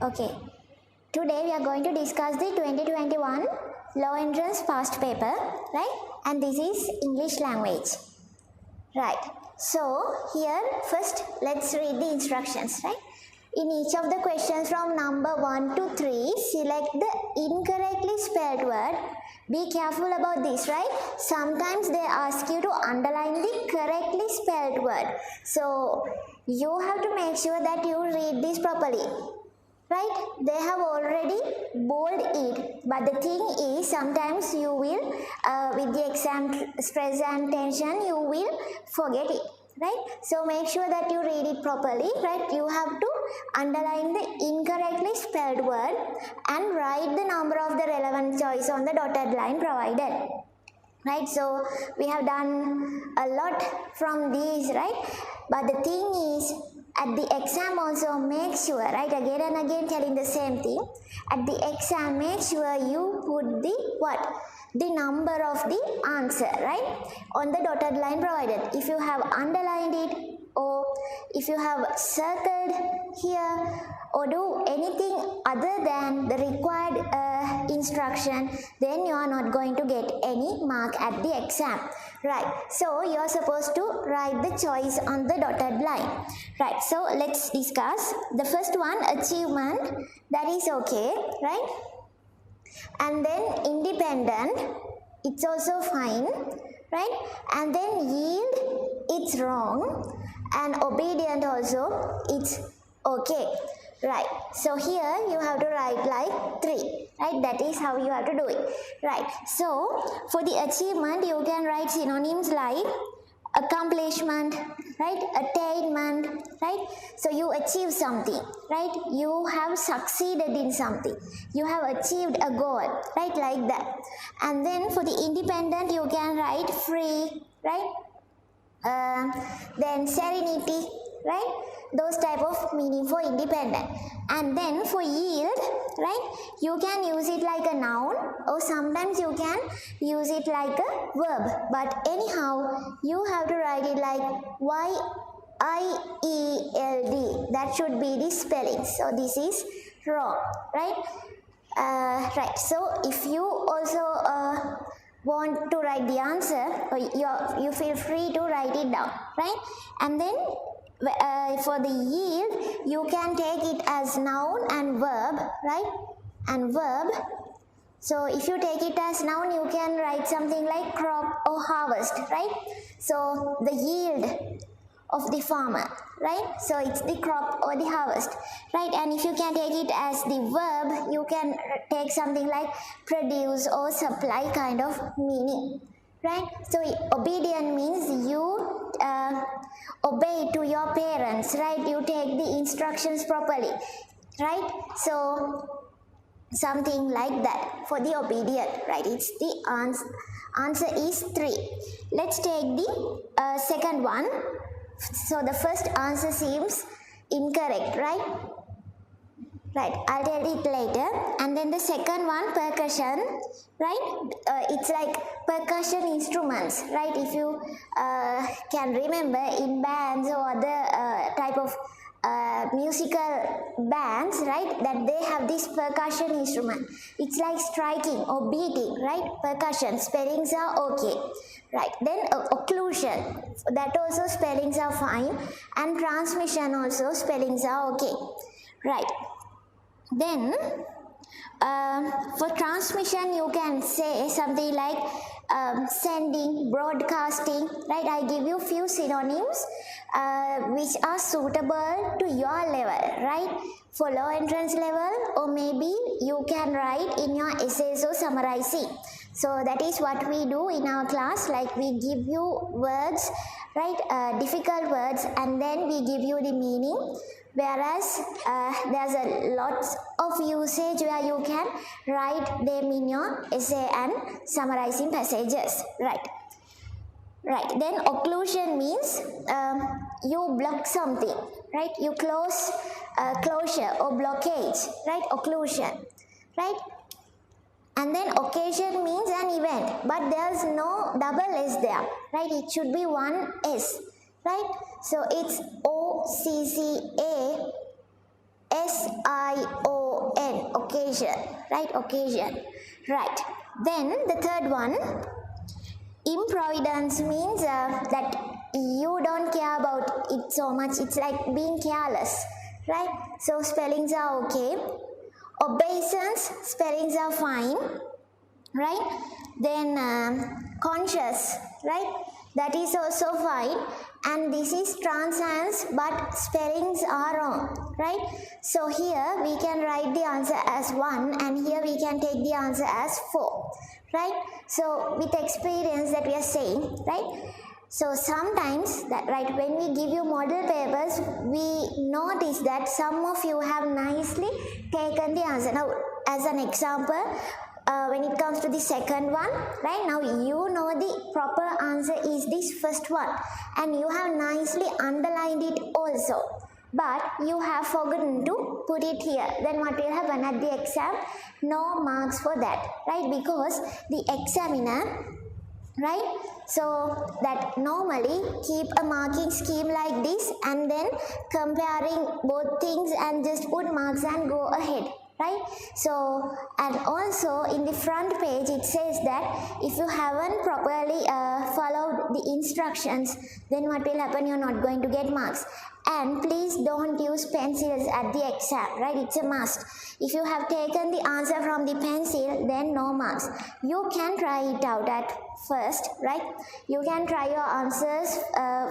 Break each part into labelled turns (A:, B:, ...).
A: Okay, today we are going to discuss the 2021 Law Entrance past paper, right? And this is English language, right? So here first let's read the instructions, right? In each of the questions from number 1 to 3, select the incorrectly spelled word. Be careful about this, right? Sometimes they ask you to underline the correctly spelled word. So you have to make sure that you read this properly. Right? They have already bold it, but the thing is sometimes you will, with the exam stress and tension, you will forget it. Right? So make sure that you read it properly. Right? You have to underline the incorrectly spelled word and write the number of the relevant choice on the dotted line provided. Right? So we have done a lot from these, right? But the thing is, at the exam also make sure, right, again and again telling the same thing, at the exam make sure you put the what? The number of the answer, right, on the dotted line provided. If you have underlined it or if you have circled here or do anything other than the required instruction, then you are not going to get any mark at the exam. Right, so you are supposed to write the choice on the dotted line. Right, so let's discuss the first one, achievement. That is okay, right? And then independent, it's also fine, right? And then yield, it's wrong. And obedient also, it's okay. Right, so here you have to write like 3, right? That is how you have to do it. Right, so for the achievement you can write synonyms like accomplishment, right, attainment, right? So you achieve something, right? You have succeeded in something, you have achieved a goal, right, like that. And then for the independent you can write free, right? Then serenity, right? Those type of meaning for independent. And then for yield, right, you can use it like a noun or sometimes you can use it like a verb, but anyhow you have to write it like Y-I-E-L-D. That should be the spelling, so this is wrong, right? Right, so if you also want to write the answer, you feel free to write it down, right? And then for the yield you can take it as noun and verb, right? And verb, so if you take it as noun you can write something like crop or harvest, right? So the yield of the farmer, right? So it's the crop or the harvest, right? And if you can take it as the verb, you can take something like produce or supply kind of meaning, right? So obedient means you obey to your parents, right? You take the instructions properly, right? So something like that for the obedient, right? It's the answer is 3. Let's take the second one. So the first answer seems incorrect, right? Right, I'll tell it later. And then the second one, percussion, right? It's like percussion instruments, right? If you can remember in bands or other type of musical bands, right, that they have this percussion instrument. It's like striking or beating, right? Percussion, spellings are okay. Right, then occlusion, that also spellings are fine, and transmission also spellings are okay. Right, then for transmission you can say something like sending, broadcasting, right? I give you few synonyms which are suitable to your level, right? For law entrance level, or maybe you can write in your essays or summarizing. So that is what we do in our class, like we give you words, right, difficult words, and then we give you the meaning, whereas there's a lot of usage where you can write them in your essay and summarizing passages, right? Right, then occlusion means you block something, right? You close closure or blockage, right? Occlusion, right? And then occasion means an event, but there's no double S there, right? It should be one S, right? So it's OCCA S-I-O-N, occasion, right? Occasion, right? Then the third one, improvidence means that you don't care about it so much. It's like being careless, right? So spellings are okay. Obeisance, spellings are fine, right? Then conscious, right? That is also fine. And this is transience, but spellings are wrong, right? So here we can write the answer as 1 and here we can take the answer as 4, right? So with experience that we are saying, right? So sometimes that, right, when we give you model papers, we notice that some of you have nicely taken the answer. Now as an example, when it comes to the second one, right, now you know the proper answer is this first one and you have nicely underlined it also, but you have forgotten to put it here. Then what will happen at the exam? No marks for that, right? Because the examiner, right, so that normally keep a marking scheme like this and then comparing both things and just put marks and go ahead, right? So, and also in the front page it says that if you haven't properly followed the instructions, then what will happen? You're not going to get marks. And please don't use pencils at the exam, right? It's a must. If you have taken the answer from the pencil, then no marks. You can try it out at first, right? You can try your answers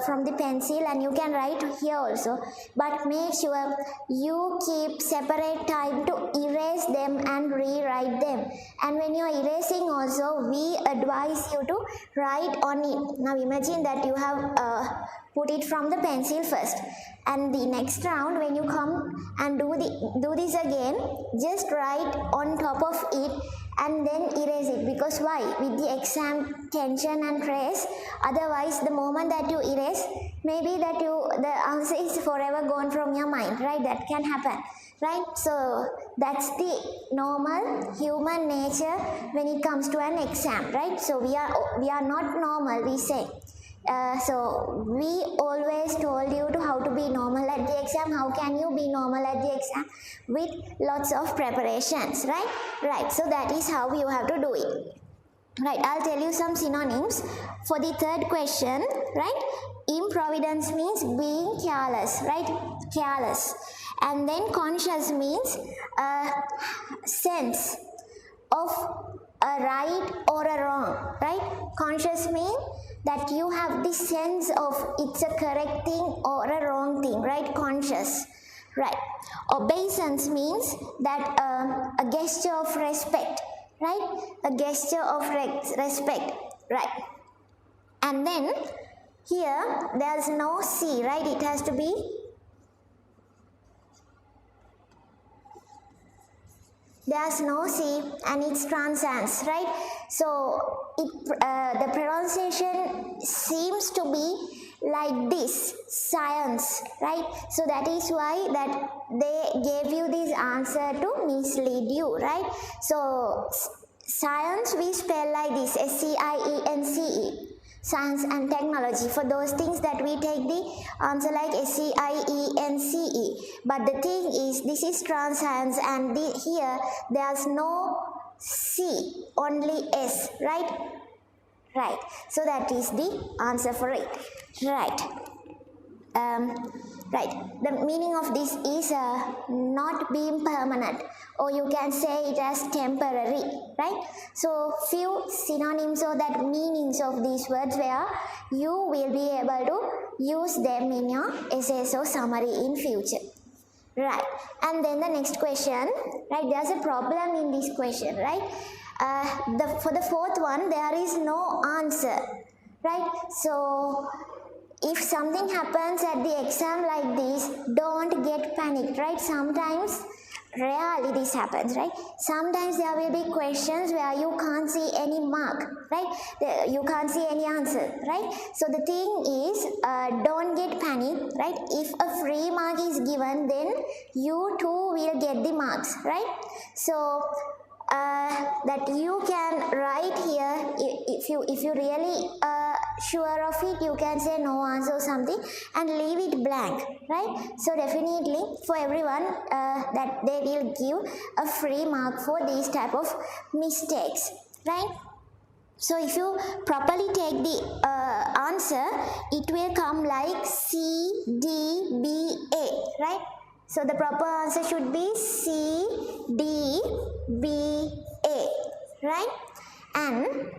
A: from the pencil and you can write here also, but make sure you keep separate time to erase them and rewrite them. And when you are erasing also, we advise you to write on it. Now imagine that you have put it from the pencil first, and the next round when you come and do this again, just write on top of it and then erase it. Because why? With the exam tension and stress, otherwise the moment that you erase, maybe that the answer is forever gone from your mind, right? That can happen, right? So that's the normal human nature when it comes to an exam, right? So we are not normal, we say. So we always told you to how to be normal at the exam. How can you be normal at the exam? With lots of preparations, right? Right, so that is how you have to do it. Right, I'll tell you some synonyms for the third question, right? Improvidence means being careless, right? Careless. And then conscious means a sense of a right or a wrong, right? Conscious means that you have the sense of it's a correct thing or a wrong thing, right? Conscious, right? Obeisance means that a gesture of respect, right? A gesture of respect, right? And then here there's no C, right? It has to be there's no C and it's transience, right? So the pronunciation seems to be like this, science, right? So that is why that they gave you this answer to mislead you, right? So science we spell like this, S-C-I-E-N-C-E. Science and technology. For those things that we take the answer like S-C-I-E-N-C-E. But the thing is, this is transience and here there's no C, only S, right? Right. So that is the answer for it. Right. Right. The meaning of this is not being permanent, or you can say it as temporary, right? So few synonyms or that meanings of these words where you will be able to use them in your essays or summary in future. Right. And then the next question, right? There's a problem in this question, right? For the fourth one, there is no answer, right? So if something happens at the exam like this, don't get panicked, right? Sometimes, rarely this happens, right? Sometimes there will be questions where you can't see any mark, right? You can't see any answer, right? So the thing is, don't get panicked, right? If a free mark is given, then you too will get the marks, right? So that you can write here, if you really sure of it, you can say no answer or something and leave it blank, right? So definitely for everyone that they will give a free mark for these type of mistakes, right? So if you properly take the answer, it will come like C, D, B, A, right? So the proper answer should be C, D, B, A, right? And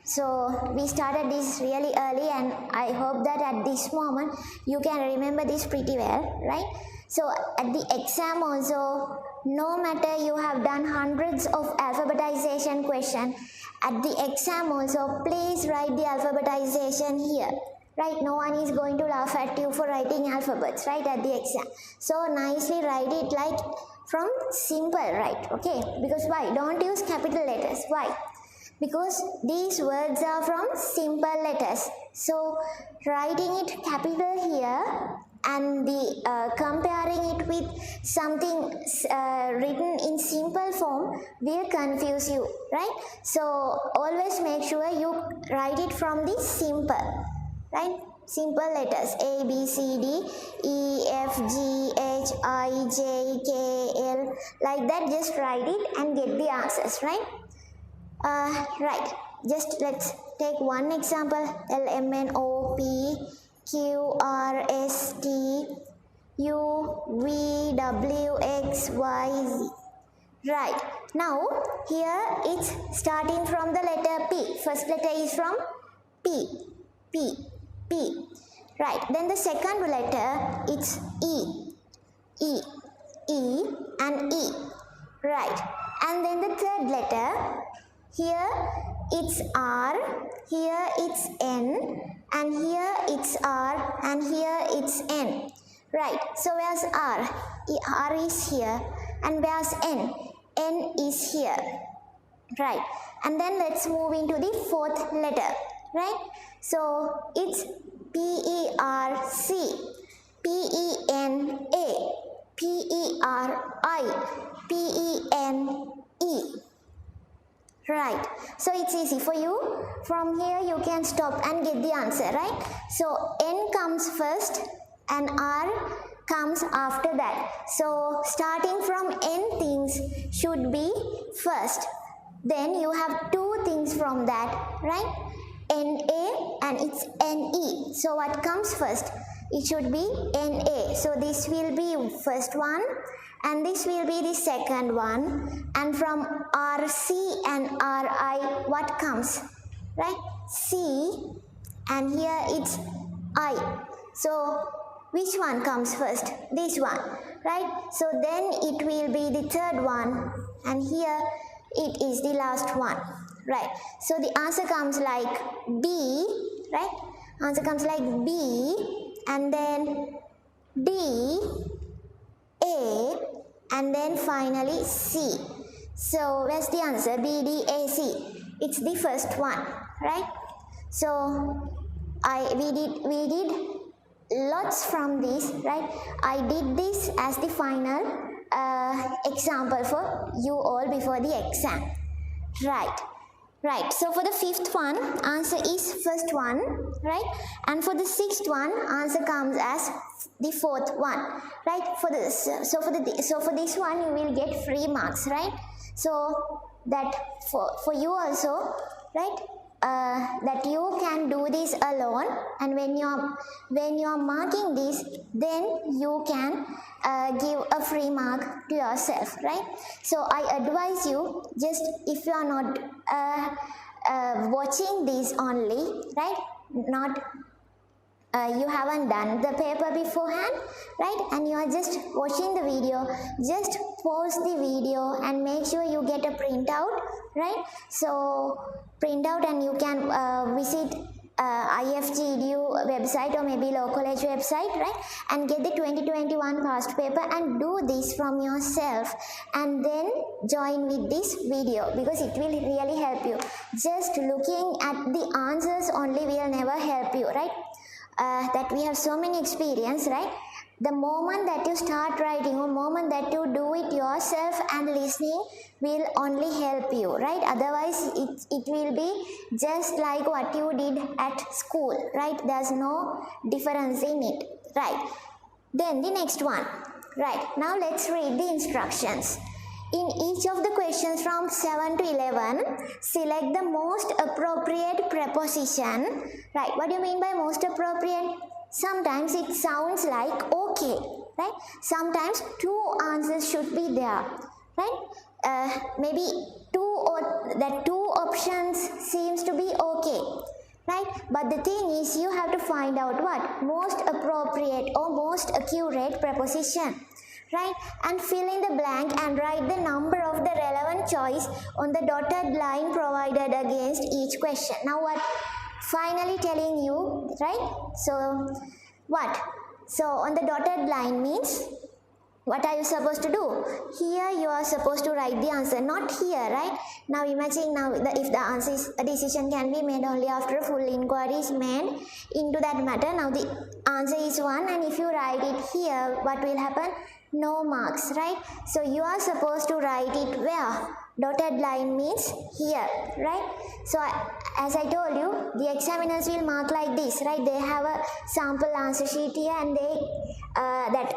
A: so we started this really early, and I hope that at this moment you can remember this pretty well, right? So at the exam also, no matter you have done hundreds of alphabetization questions, at the exam also, please write the alphabetization here, right? No one is going to laugh at you for writing alphabets, right, at the exam. So nicely write it like from simple, right? Okay, because why? Don't use capital letters. Why? Because these words are from simple letters. So writing it capital here and the comparing it with something written in simple form will confuse you, right? So always make sure you write it from the simple, right? Simple letters A, B, C, D, E, F, G, H, I, J, K, L, like that. Just write it and get the answers, right? Right, just let's take one example. L, M, N, O, P, Q, R, S, T, U, V, W, X, Y, Z. Right, now here it's starting from the letter P. First letter is from P, P, P. Right, then the second letter it's E, E, E and E. Right, and then the third letter, here it's R, here it's N, and here it's R, and here it's N. Right, so where's R? R is here, and where's N? N is here. Right, and then let's move into the fourth letter, right? So it's P-E-R-C, P-E-N-A, P-E-R-I, P-E-N-E. Right, so it's easy for you. From here you can stop and get the answer, right? So N comes first and R comes after that. So starting from N things should be first. Then you have two things from that, right? NA and it's NE. So what comes first? It should be NA. So this will be first one and this will be the second one. And from RC and RI, what comes? Right? C, and here it's I. So which one comes first? This one, right? So then it will be the third one, and here it is the last one, right? So the answer comes like B, right? Answer comes like B, and then D, A, and then finally C. So where's the answer? B, D, A, C. It's the first one, right? So we did lots from this, right? I did this as the final example for you all before the exam. Right, so for the fifth one, answer is first one, right? And for the sixth one, answer comes as the fourth one, right? For this, so for this one, you will get free marks, right? So that for you also, right? That you can do this alone, and when you are marking this, then you can give a free mark to yourself, right? So I advise you, just if you are not watching this only, right? Not you haven't done the paper beforehand, right? And you are just watching the video, just pause the video and make sure you get a printout, right? So print out and you can visit IFGDU website or maybe Law College website, right? And get the 2021 past paper and do this from yourself, and then join with this video, because it will really help you. Just looking at the answers only will never help you, right? That we have so many experience, right? The moment that you start writing or moment that you do it yourself and listening will only help you, right? Otherwise it will be just like what you did at school, right? There's no difference in it, right? Then the next one, right? Now let's read the instructions. In each of the questions from 7 to 11, select the most appropriate preposition, right? What do you mean by most appropriate? Sometimes it sounds like okay, right? Sometimes two answers should be there, right? Maybe two options seems to be okay, right? But the thing is, you have to find out what most appropriate or most accurate preposition, right? And fill in the blank and write the number of the relevant choice on the dotted line provided against each question. Now what? Finally telling you, right? So what? So on the dotted line means what are you supposed to do? Here you are supposed to write the answer, not here, right? Now imagine if the answer is, a decision can be made only after a full inquiry is made into that matter. Now the answer is 1, and if you write it here, what will happen? No marks, right? So you are supposed to write it where? Dotted line means here, right? So as I told you, the examiners will mark like this, right? They have a sample answer sheet here and they that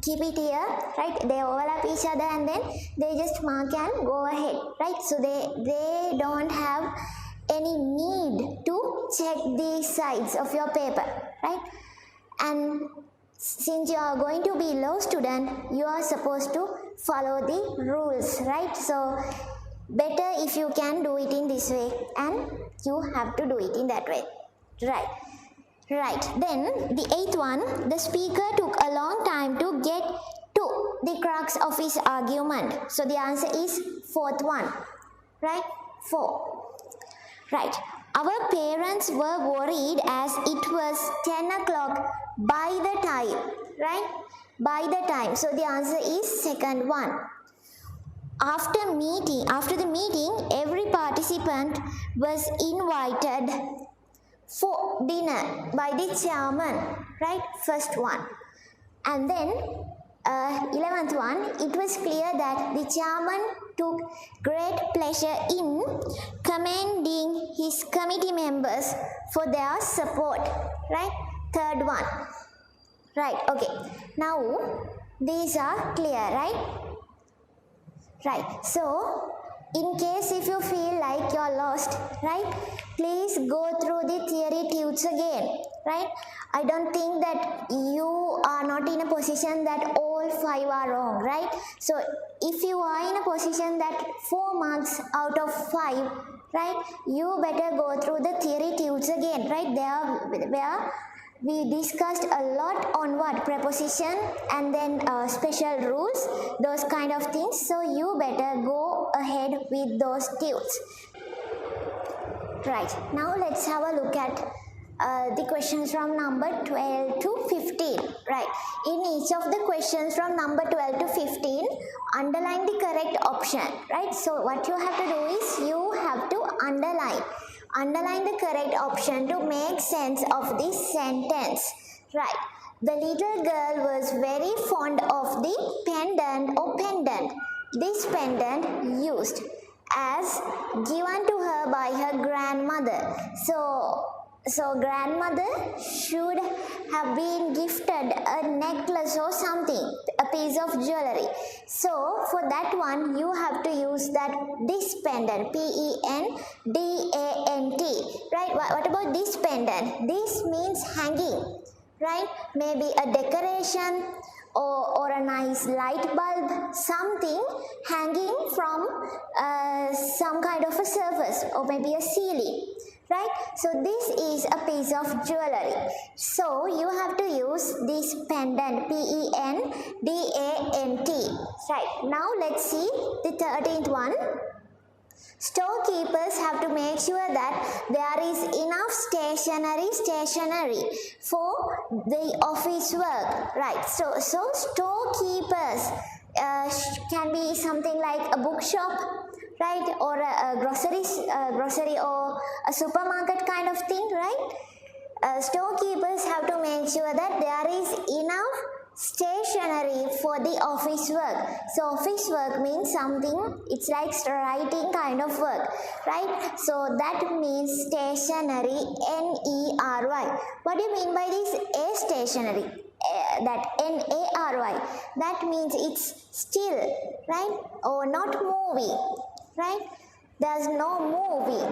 A: keep it here, right? They overlap each other and then they just mark and go ahead, right? So they don't have any need to check the sides of your paper, right? And since you are going to be law student, you are supposed to follow the rules, right? So better if you can do it in this way, and you have to do it in that way, right? Right, then the 8th one, the speaker took a long time to get to the crux of his argument. So the answer is 4th one, right? 4. Right, our parents were worried as it was 10 o'clock by the time, right? By the time. So the answer is 2nd one. After the meeting, every participant was invited for dinner by the chairman, right? 1st one. And then 11th one, it was clear that the chairman took great pleasure in commending his committee members for their support, right? 3rd one, right? Okay, now these are clear, right? Right, so in case if you feel like you're lost, right, please go through the theory tudes again, right? I don't think that you are not in a position that all 5 are wrong, right? So if you are in a position that 4 marks out of 5, right, you better go through the theory tudes again, right? There where we discussed a lot on what preposition and then special rules, those kind of things. So you better go ahead with those tudes. Right, now let's have a look at the questions from number 12 to 15. Right, in each of the questions from number 12 to 15, underline the correct option. Right, so what you have to do is you have to underline the correct option to make sense of this sentence. Right, the little girl was very fond of the pendant or pendant. This pendant used as given to her by her grandmother. So grandmother should have been gifted a necklace or something, a piece of jewelry. So for that one you have to use that this pendant, pendant, right? What about this pendant? This means hanging, right? Maybe a decoration or a nice light bulb, something hanging from some kind of a surface or maybe a ceiling, right? So this is a piece of jewelry. So you have to use this pendant, pendant, right? Now let's see the 13th one. Storekeepers have to make sure that there is enough stationery for the office work, right? So storekeepers can be something like a bookshop, right, or a grocery or a supermarket kind of thing, right? storekeepers have to make sure that there is enough stationery for the office work. So office work means something, it's like writing kind of work, right? So that means stationery, N-E-R-Y. What do you mean by this A stationery? That N-A-R-Y. That means it's still, right? Or not moving, right? There's no moving.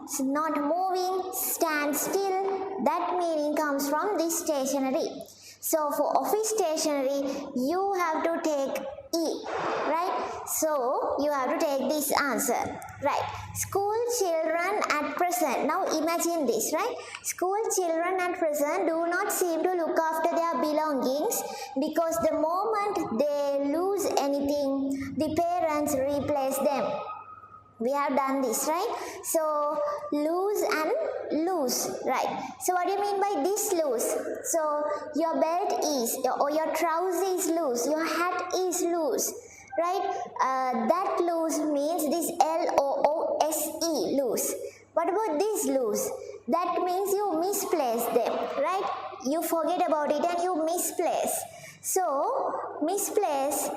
A: It's not moving, stand still. That meaning comes from this stationery. So for office stationery, you have to take E, right? So you have to take this answer, right? School children at present. Now imagine this, right? School children at present do not seem to look after their belongings because the moment they lose anything, the parents replace them. We have done this, right? So lose and lose, right? So what do you mean by this loose? So your belt is, or your trouser is loose, your hat is loose, right? That loose means this L-O-O-S-E, loose. What about this loose? That means you misplace them, right? You forget about it and you misplace. So misplace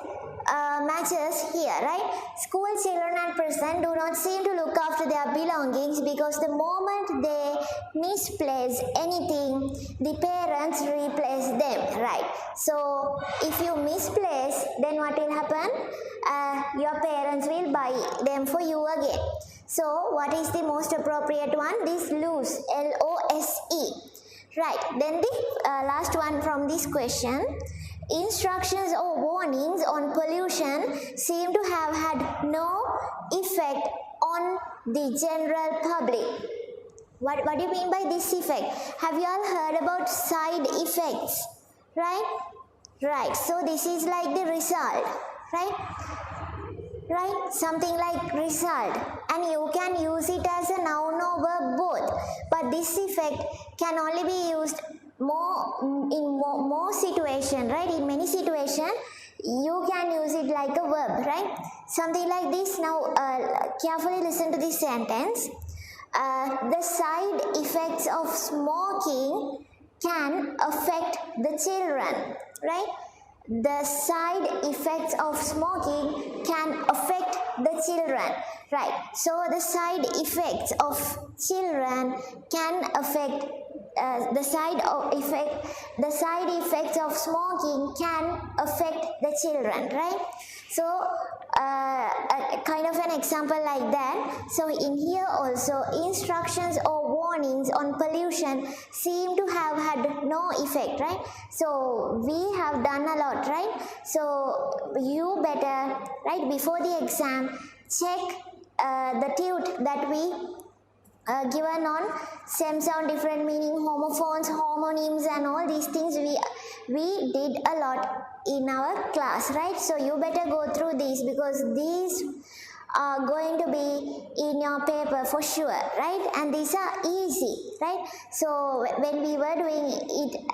A: matches here, right? School children at present do not seem to look after their belongings because the moment they misplace anything, the parents replace them, right? So if you misplace, then what will happen? Your parents will buy them for you again. So what is the most appropriate one? This loose, L-O-S-E, right? Then the last one from this question. Instructions or warnings on pollution seem to have had no effect on the general public. What do you mean by this effect? Have you all heard about side effects? Right? Right. So this is like the result. Right? Something like result. And you can use it as a noun or verb both. But this effect can only be used more situation, right? In many situations you can use it like a verb, right? Something like this. Now carefully listen to this sentence. The side effects of smoking can affect the children, right? The side effects of smoking can affect the children, right? So the side effects of children can affect the side effects of smoking can affect the children, right? So a kind of an example like that. So in here also, instructions or warnings on pollution seem to have had no effect, right? So we have done a lot, right? So you better, right, before the exam, check the tute that we given on stem sound, different meaning, homophones, homonyms and all these things we did a lot in our class, right? So you better go through these because these are going to be in your paper for sure, right? And these are easy, right? So when we were doing it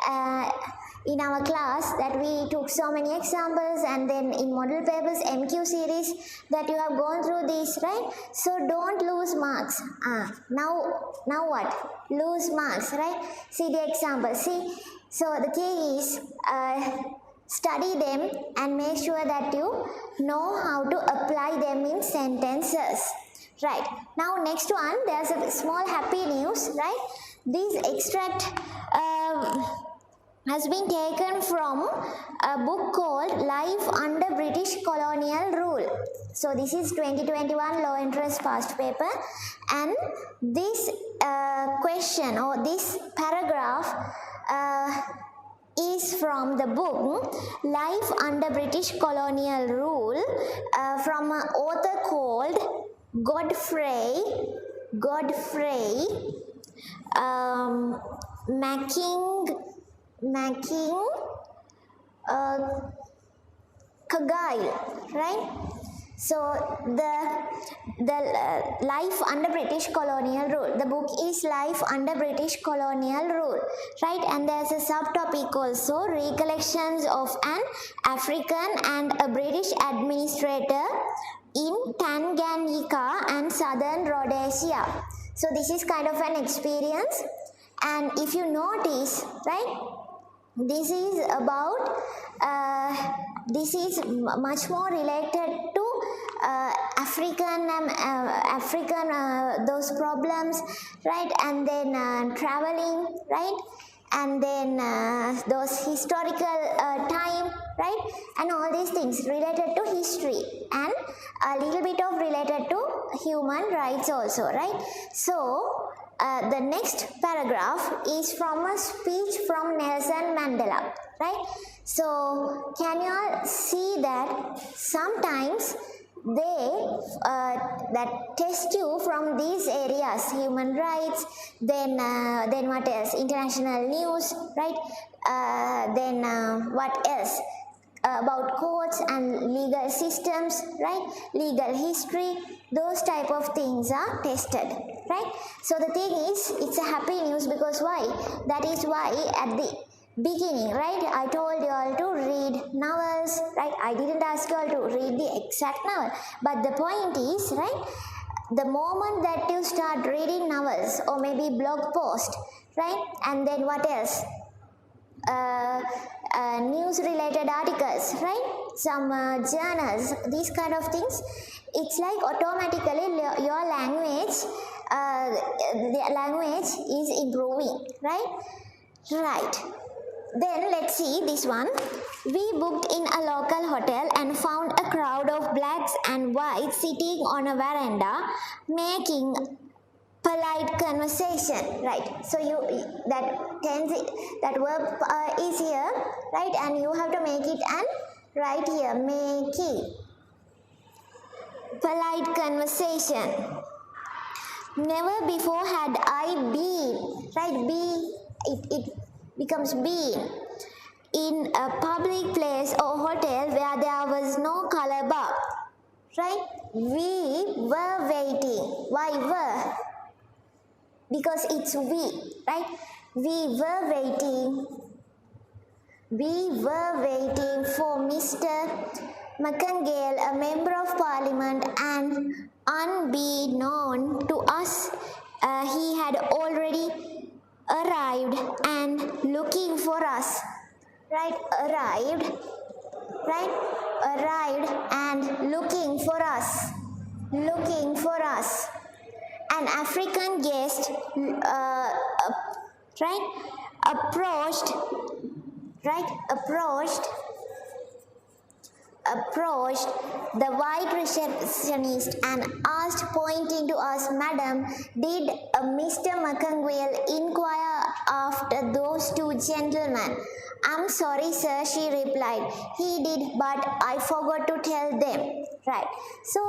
A: in our class, that we took so many examples, and then in model papers, MQ series, that you have gone through these, right? So don't lose marks. Now what? Lose marks, right? See the example. See, so the key is study them and make sure that you know how to apply them in sentences. Right. Now next one, there's a small happy news, right? This extract has been taken from a book called Life Under British Colonial Rule. So this is 2021 law interest past paper, and this question or this paragraph is from the book Life Under British Colonial Rule from an author called Godfrey Kagile, right? So the Life Under British Colonial Rule. The book is Life Under British Colonial Rule, right? And there's a subtopic also, Recollections of an African and a British Administrator in Tanganyika and Southern Rhodesia. So this is kind of an experience. And if you notice, right, this is about this is much more related to African those problems, right, and then traveling, right, and then those historical time, right, and all these things related to history, and a little bit of related to human rights also, right. So the next paragraph is from a speech from Nelson Mandela, right. So can you all see that sometimes they that test you from these areas, human rights, then what else, international news, right, then what else, about courts and legal systems, right, legal history, those type of things are tested, right. So the thing is, it's a happy news, because why? That is why at the beginning, right, I told you all to read novels, right. I didn't ask you all to read the exact novel, but the point is, right, the moment that you start reading novels or maybe blog post, right, and then what else, news related articles, right, some journals, these kind of things, it's like automatically your language, the language is improving, right. Then let's see this one. We booked in a local hotel and found a crowd of blacks and whites sitting on a veranda making polite conversation, right. So you that verb is here, right, and you have to make it and write here, making polite conversation. Never before had I been, right, be, it becomes been, in a public place or hotel where there was no color bar, right. We were waiting. Why were? Because it's we, right. We were waiting for Mr. McCongale, a member of parliament, and unbeknown to us, he had already arrived and looking for us, right, arrived and looking for us, an African guest, approached the white receptionist and asked, pointing to us, Madam, did Mr. McCongale inquire after those two gentlemen? I'm sorry, sir, she replied. He did, but I forgot to tell them. Right. So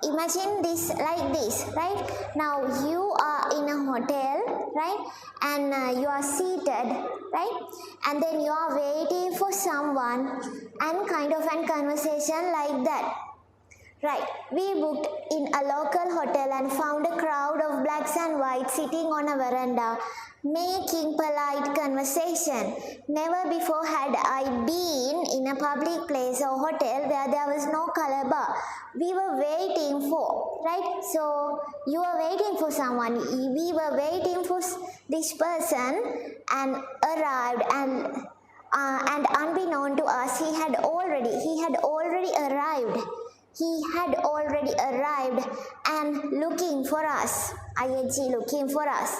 A: imagine this like this, right? Now you are in a hotel, right? And you are seated, right? And then you are waiting for someone and kind of a conversation like that. Right, we booked in a local hotel and found a crowd of blacks and whites sitting on a veranda, making polite conversation. Never before had I been in a public place or hotel where there was no color bar. We were waiting for, right? So you are waiting for someone. We were waiting for this person and arrived, and unbeknown to us, he had already arrived. He had already arrived and looking for us, ing looking for us.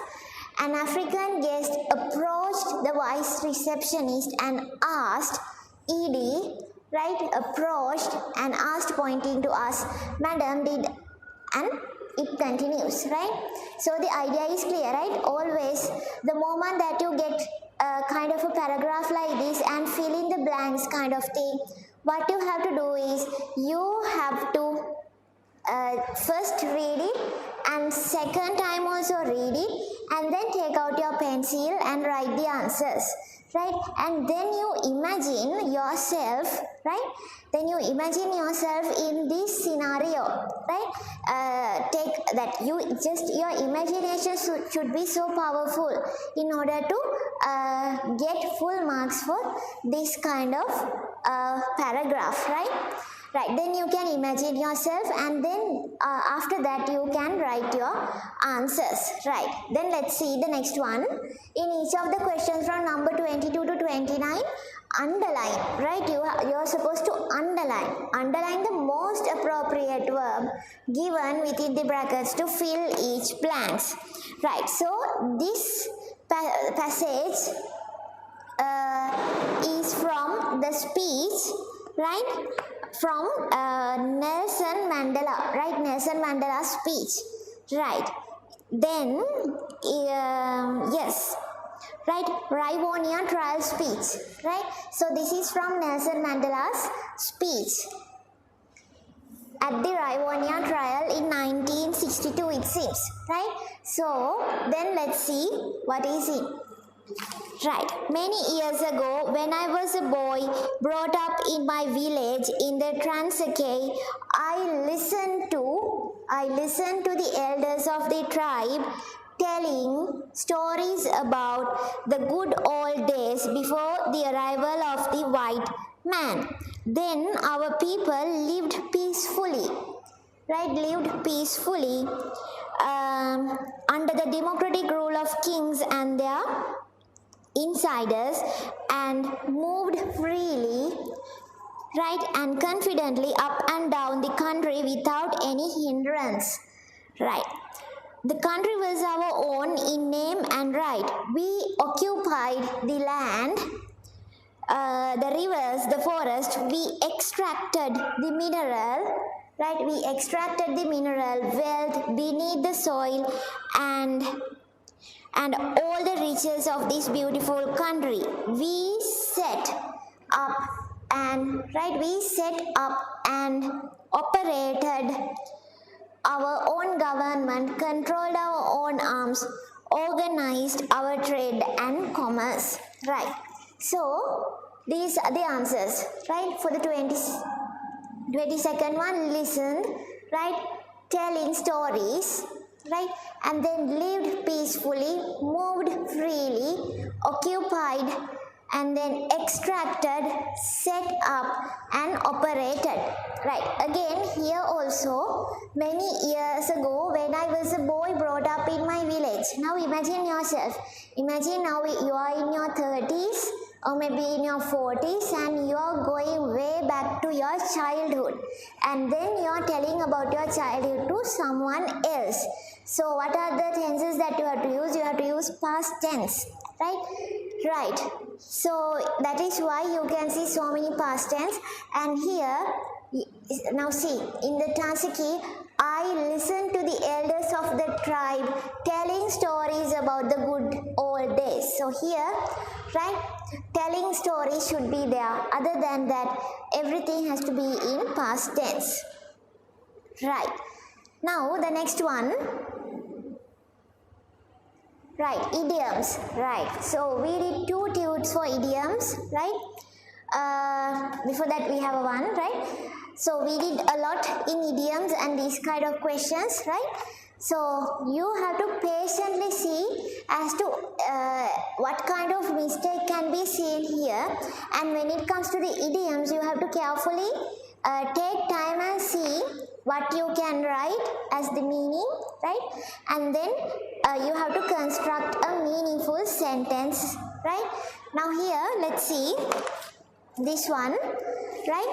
A: An African guest approached the vice receptionist and asked, ed, right, approached and asked, pointing to us, Madam, did, and it continues, right? So the idea is clear, right? Always, the moment that you get kind of a paragraph like this and fill in the blanks kind of thing, what you have to do is, you have to first read it and second time also read it, and then take out your pencil and write the answers, right? And then you imagine yourself, right? Then you imagine yourself in this scenario, right? Take that, your imagination should be so powerful in order to get full marks for this kind of paragraph, right? Right, then you can imagine yourself, and then after that you can write your answers. Right, then let's see the next one. In each of the questions from number 22 to 29, underline, right? You're supposed to underline the most appropriate verb given within the brackets to fill each blanks. Right, so this passage is from the speech, right, from Nelson Mandela, right, Nelson Mandela's speech, right. Then yes, right, Rivonia trial speech, right. So this is from Nelson Mandela's speech at the Rivonia trial in 1962, it seems, right. So then let's see what is it. Right, many years ago, when I was a boy brought up in my village in the Transkei, I listened to the elders of the tribe telling stories about the good old days before the arrival of the white man. Then our people lived peacefully, right? Under the democratic rule of kings and their insiders, and moved freely, right, and confidently up and down the country without any hindrance. Right, the country was our own in name and right. We occupied the land, the rivers, the forest. We extracted the mineral, right, wealth beneath the soil, and all the riches of this beautiful country. We set up and operated our own government, controlled our own arms, organized our trade and commerce. Right. So these are the answers, right? For the 22nd one, listened, right, telling stories, right, and then lived peacefully, moved freely, occupied, and then extracted, set up, and operated. Right, again here also, many years ago when I was a boy brought up in my village. Now imagine yourself, imagine now you are in your 30s or maybe in your 40s, and you are going way back to your childhood, and then you are telling about your childhood to someone else. So what are the tenses that you have to use? You have to use past tense, right? So that is why you can see so many past tense. And here, now see, in the Transkei, I listened to the elders of the tribe telling stories about the good old days. So here, right, telling stories should be there. Other than that, everything has to be in past tense. Right. Now the next one. Right, idioms. Right. So we did 2 tudes for idioms, right? Before that we have one, right? So we did a lot in idioms and these kind of questions, right? So you have to patiently see as to what kind of mistake can be seen here, and when it comes to the idioms, you have to carefully take time and see what you can write as the meaning, right? And then you have to construct a meaningful sentence, right? Now here, let's see this one, right?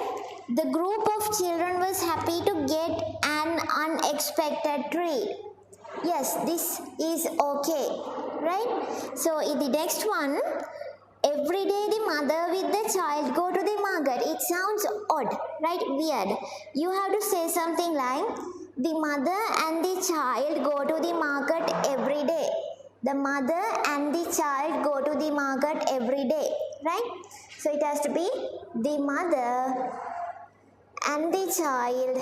A: The group of children was happy to get an unexpected treat. Yes, this is okay, right? So in the next one, every day the mother with the child go to the market. It sounds odd, right? Weird. You have to say something like, the mother and the child go to the market every day. The mother and the child go to the market every day, right? So it has to be the mother and the child,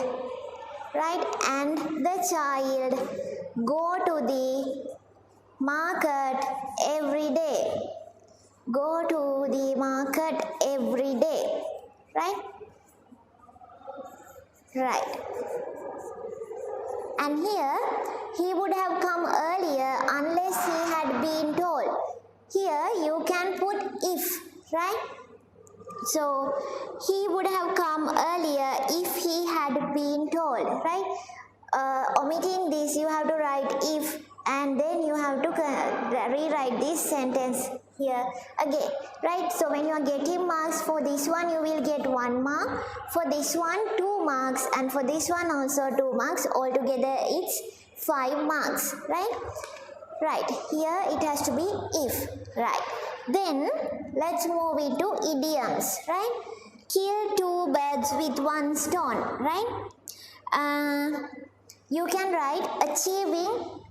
A: right? And the child go to the market every day. Go to the market every day, right? Right. And here, he would have come earlier unless he had been told. Here, you can put if, right? So he would have come earlier if he had been told, right? Omitting this, you have to write if, and then you have to rewrite this sentence here again, right? So when you are getting marks for this one, you will get 1 mark, for this one 2 marks, and for this one also 2 marks. Altogether it's 5 marks, right? Right, here it has to be if, right? Then let's move into idioms, right? Kill 2 birds with 1 stone, right? You can write achieving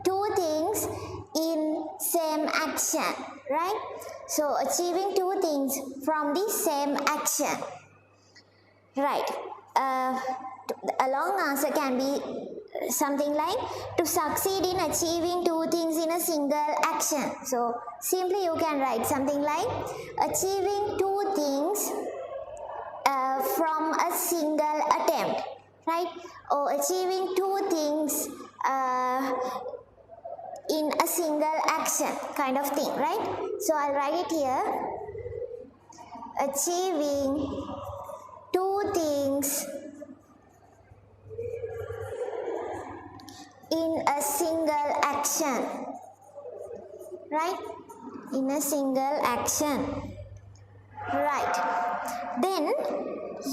A: 2 things in same action, right? So achieving 2 things from the same action, right? A long answer can be something like to succeed in achieving 2 things in a single action. So simply you can write something like achieving 2 things from a single attempt, right? Or achieving 2 things in a single action kind of thing, right? So I'll write it here. Achieving 2 things in a single action, right? In a single action, right? Then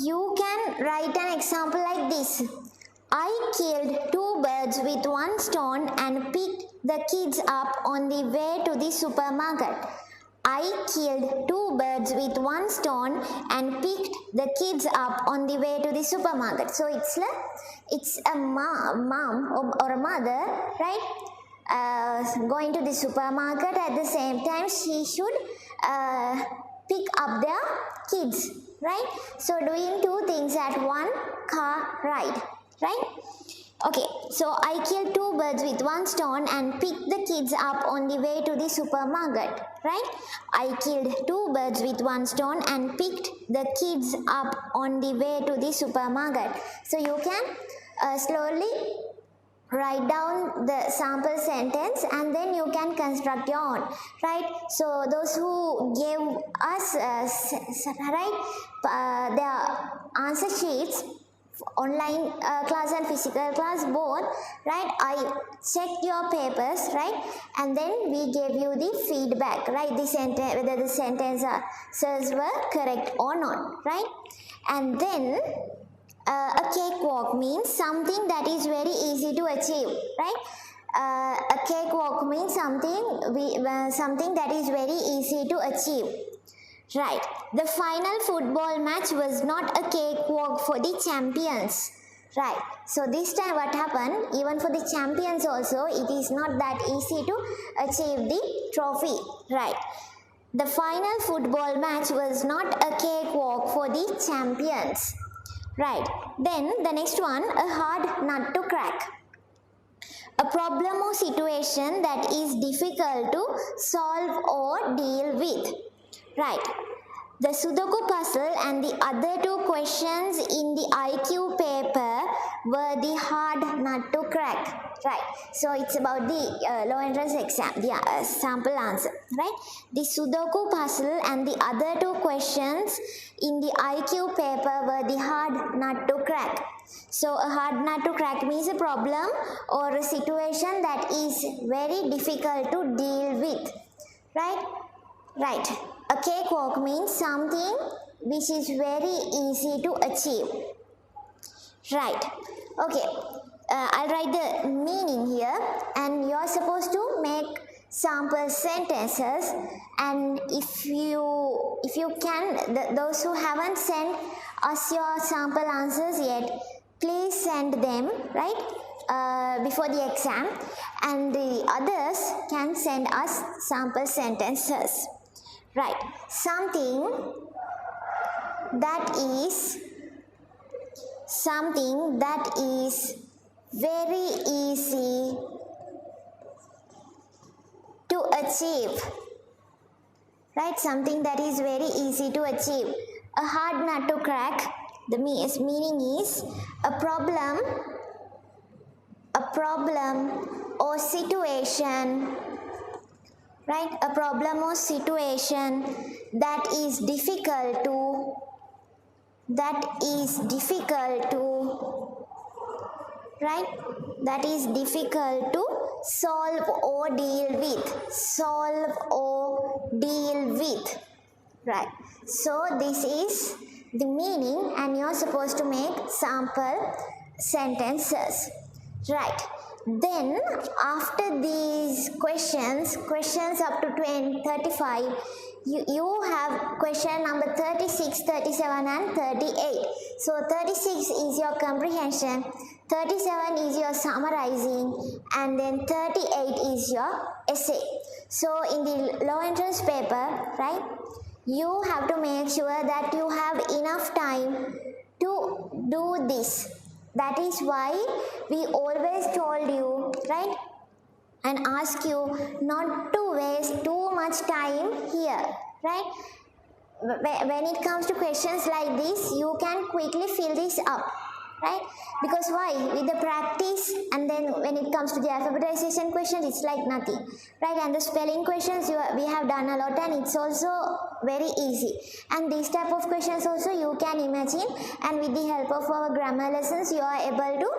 A: you can write an example like this. I killed 2 birds with 1 stone and picked the kids up on the way to the supermarket. I killed 2 birds with 1 stone and picked the kids up on the way to the supermarket. So it's a mom or a mother, right? Going to the supermarket. At the same time, she should pick up their kids, right? So doing 2 things at one car ride, right? Okay, so I killed 2 birds with 1 stone and picked the kids up on the way to the supermarket, right? I killed 2 birds with 1 stone and picked the kids up on the way to the supermarket. So you can slowly write down the sample sentence and then you can construct your own, right? So those who gave us their answer sheets, online class and physical class both, right? I checked your papers, right? And then we gave you the feedback, right? The sentence, whether the sentences were correct or not, right? And then a cakewalk means something that is very easy to achieve, right? A cakewalk means something that is very easy to achieve. Right. The final football match was not a cakewalk for the champions. Right. So this time what happened, even for the champions also, it is not that easy to achieve the trophy. Right. The final football match was not a cakewalk for the champions. Right. Then the next one, a hard nut to crack. A problem or situation that is difficult to solve or deal with. Right. The Sudoku puzzle and the other 2 questions in the IQ paper were the hard nut to crack. Right. So it's about the low entrance exam, the sample answer. Right. The Sudoku puzzle and the other 2 questions in the IQ paper were the hard nut to crack. So a hard nut to crack means a problem or a situation that is very difficult to deal with. Right. Right. A cakewalk means something which is very easy to achieve. Right. Okay. I'll write the meaning here and you are supposed to make sample sentences, and if you can, those who haven't sent us your sample answers yet, please send them, right, before the exam, and the others can send us sample sentences. Right, something that is very easy to achieve. Right, something that is very easy to achieve. A hard nut to crack, the meaning is a problem or situation, right? A problem or situation that is difficult to right, that is difficult to solve or deal with, right? So this is the meaning, and you're supposed to make sample sentences, right? Then after these questions up to 35, you have question number 36, 37 and 38. So 36 is your comprehension, 37 is your summarizing, and then 38 is your essay. So in the low entrance paper, right, you have to make sure that you have enough time to do this. That is why we always told you, right, and ask you not to waste too much time here, right? When it comes to questions like this, you can quickly fill this up, right? Because why? With the practice, and then when it comes to the alphabetization questions, it's like nothing, right? And the spelling questions, we have done a lot, and it's also very easy. And these type of questions also you can imagine, and with the help of our grammar lessons, you are able to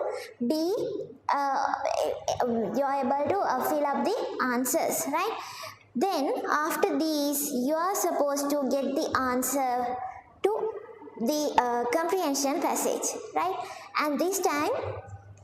A: fill up the answers, right? Then after these, you are supposed to get the answer to the comprehension passage, right? And this time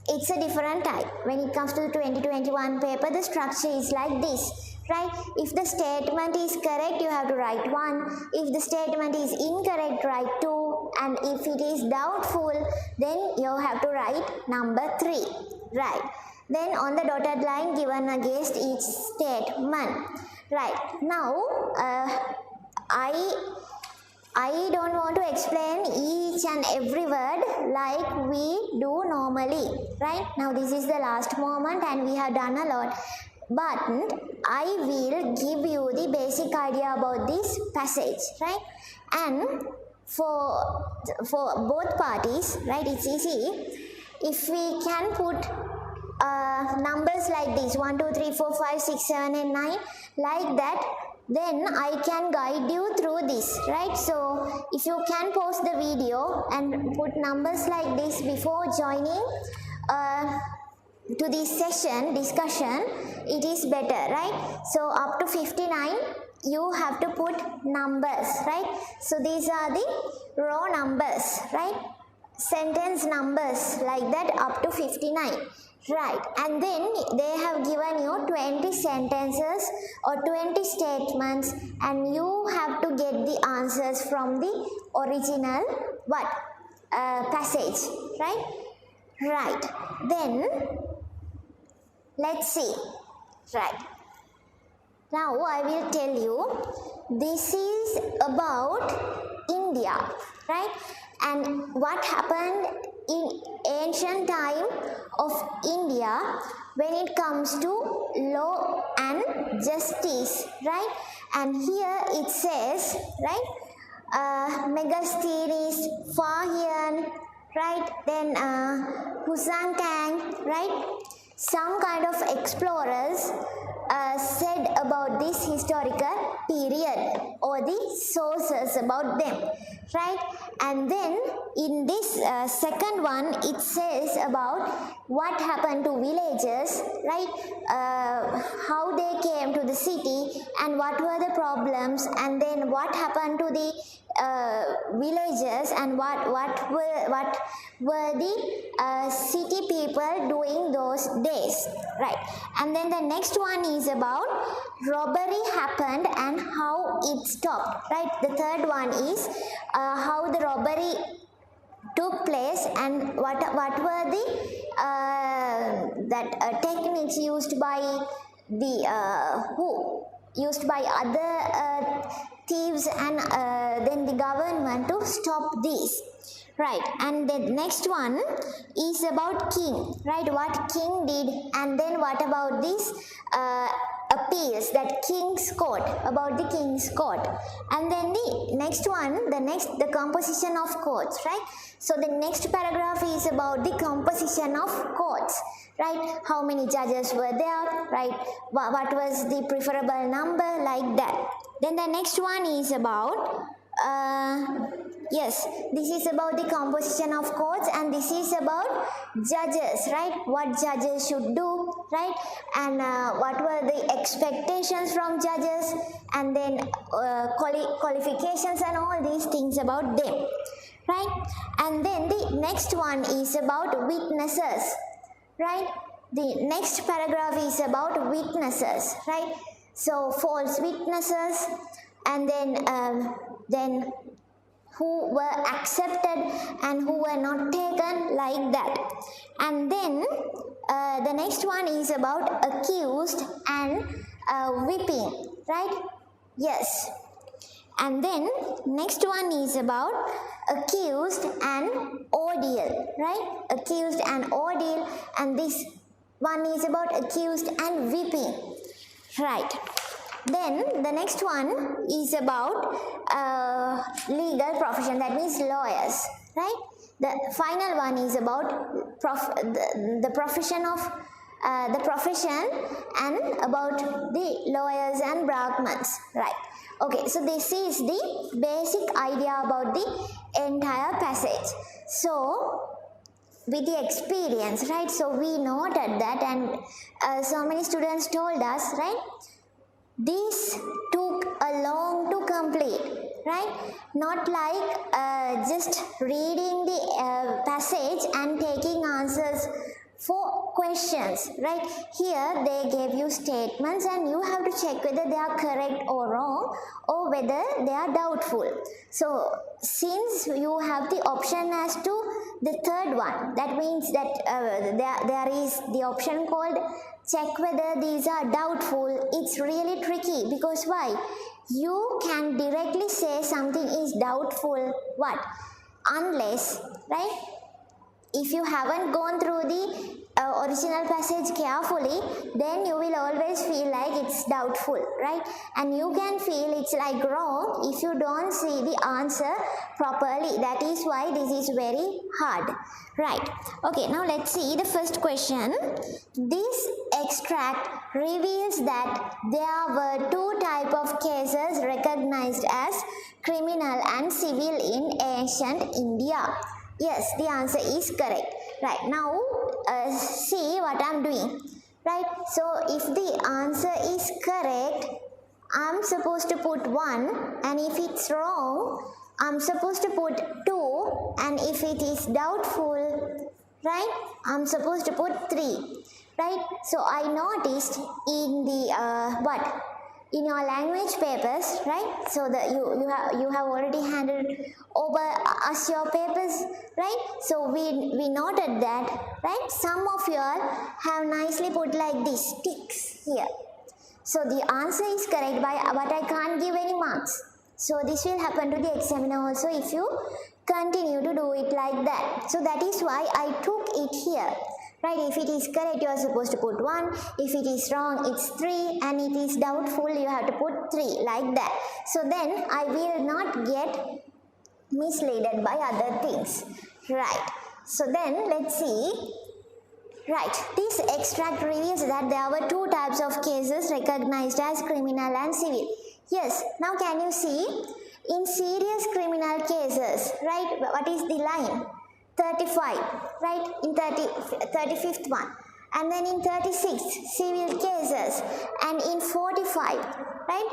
A: it's a different type. When it comes to the 2021 paper, the structure is like this, right? If the statement is correct, you have to write 1. If the statement is incorrect, write 2. And if it is doubtful, then you have to write number 3, right? Then on the dotted line given against each statement, right? Now I don't want to explain each and every word like we do normally, right? Now this is the last moment and we have done a lot, but I will give you the basic idea about this passage, right? And for both parties, right, it's easy. If we can put numbers like this, 1, 2, 3, 4, 5, 6, 7 and 9, like that, then I can guide you through this, right? So if you can pause the video and put numbers like this before joining to this session discussion, it is better, right? So up to 59 you have to put numbers, right? So these are the row numbers, right? Sentence numbers like that up to 59. Right, and then they have given you 20 sentences or 20 statements, and you have to get the answers from the original passage, right? Right, then let's see. Right, now I will tell you, this is about India, right? And what happened in ancient time of India when it comes to law and justice, right? And here it says, right, Megasthenes, Fahian, right, then Husang Tang, right? Some kind of explorers said about this historical period or the sources about them, right? And then in this second one, it says about what happened to villagers, right? How they came to the city and what were the problems, and then what happened to the villagers and what were the city people doing those days, right? And then the next one is about robbery happened and how it stopped, right? The third one is how the robbery took place and what were the techniques used by the used by other thieves and then the government to stop this, right? And the next one is about king, right? What king did, and then what about this appeals, that king's court, about the king's court. And then the next one, the composition of courts, right? So the next paragraph is about the composition of courts, right? How many judges were there, right? What was the preferable number, like that. Then the next one is about yes, this is about the composition of courts, and this is about judges, right? What judges should do, right? And what were the expectations from judges, and then qualifications and all these things about them, right? And then the next one is about witnesses, right? The next paragraph is about witnesses, right? So false witnesses, and then who were accepted and who were not taken, like that. And then the next one is about accused and whipping, right? Yes. And then next one is about accused and ordeal, right? Accused and ordeal, and this one is about accused and whipping, right? Then the next one is about legal profession, that means lawyers, right? The final one is about the profession and about the lawyers and brahmans, right? Okay, so this is the basic idea about the entire passage. So with the experience, right? So we noted that, and so many students told us, right? This took a long to complete, right? Not like just reading the passage and taking answers for questions, right? Here they gave you statements and you have to check whether they are correct or wrong, or whether they are doubtful. So since you have the option as to the third one, that means that there is the option called check whether these are doubtful. It's really tricky, because why? You can directly say something is doubtful, what? Unless, right? If you haven't gone through the original passage carefully, then you will always feel like it's doubtful, right? And you can feel it's like wrong if you don't see the answer properly. That is why this is very hard, right? Okay, now let's see the first question. This extract reveals that there were two types of cases recognized as criminal and civil in ancient India. Yes, the answer is correct. Right, now see what I'm doing. Right, so if the answer is correct, I'm supposed to put 1, and if it's wrong, I'm supposed to put 2, and if it is doubtful, right, I'm supposed to put 3. Right, so I noticed in the in your language papers, right? So that you have already handed over us your papers, right? So we noted that, right? Some of you all have nicely put like this ticks here. So the answer is correct, but I can't give any marks. So this will happen to the examiner also if you continue to do it like that. So that is why I took it here. Right, if it is correct, you are supposed to put 1. If it is wrong, it's 3. And it is doubtful, you have to put 3, like that. So then I will not get misled by other things. Right. So then let's see. Right, this extract reveals that there were two types of cases recognized as criminal and civil. Yes, now can you see? In serious criminal cases, right, what is the line? 35, right, in 35th one, and then in 36th, civil cases, and in 45, right,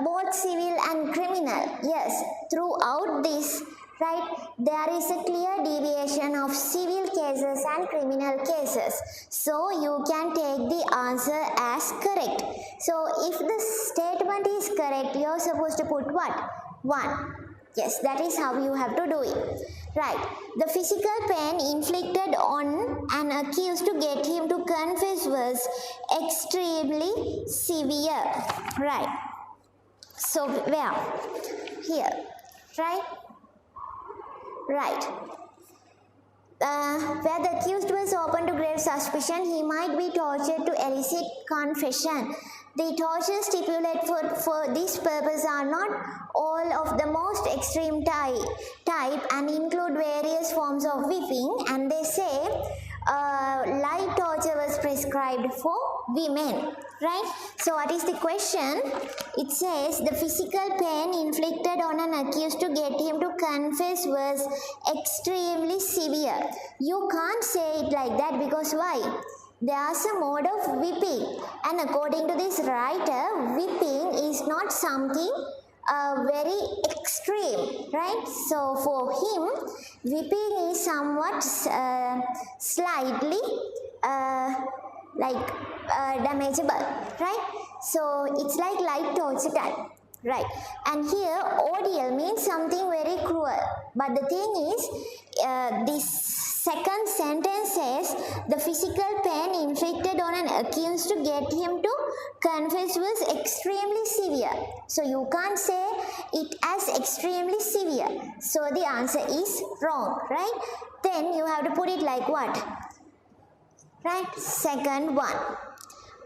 A: both civil and criminal. Yes, throughout this, right, there is a clear deviation of civil cases and criminal cases. So you can take the answer as correct. So if the statement is correct, you are supposed to put what? 1. Yes, that is how you have to do it. Right. The physical pain inflicted on an accused to get him to confess was extremely severe. Right. So where? Here. Right. Right. where the accused was open to grave suspicion, he might be tortured to elicit confession. The torture stipulated for this purpose are not all of the most extreme type and include various forms of whipping, and they say light torture was prescribed for women, right? So what is the question? It says the physical pain inflicted on an accused to get him to confess was extremely severe. You can't say it like that, because why? There's a mode of whipping, and according to this writer, whipping is not something very extreme, right? So for him, whipping is somewhat slightly damageable, right? So it's like light torture type, right? And here ordeal means something very cruel, but the thing is, this second sentence says the physical pain inflicted on an accused to get him to confess was extremely severe. So you can't say it as extremely severe. So the answer is wrong, right? Then you have to put it like what? Right? Second one.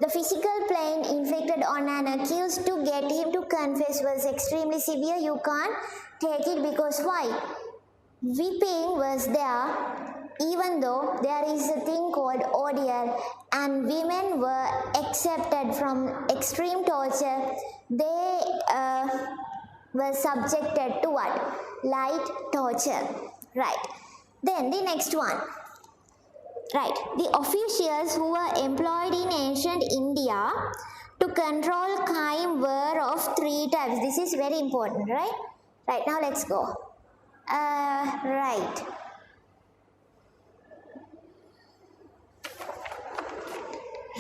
A: The physical pain inflicted on an accused to get him to confess was extremely severe. You can't take it, because why? Whipping was there, even though there is a thing called ordeal, and women were accepted from extreme torture. They were subjected to what? Light torture, right? Then the next one. Right, the officials who were employed in ancient India to control crime were of three types. This is very important, right? Right, now let's go. Right.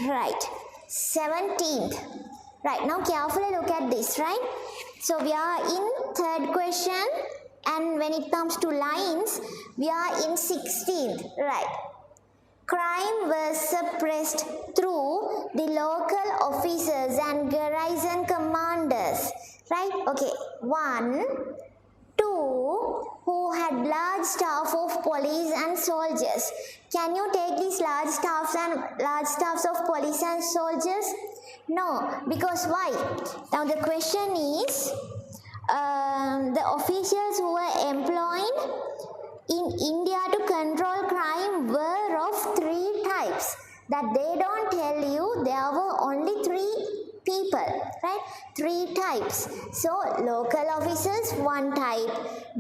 A: Right, 17th. Right, now carefully look at this, right? So we are in third question, and when it comes to lines, we are in 16th, right? Crime was suppressed through the local officers and garrison commanders, right? Okay, 1, 2, who had large staff of police and soldiers. Can you take these large staffs of police and soldiers? No, because why? Now the question is, the officials who were employed in India to control crime were of three types. That they don't tell you there were only 3 people, right? 3 types. So local officers, 1 type,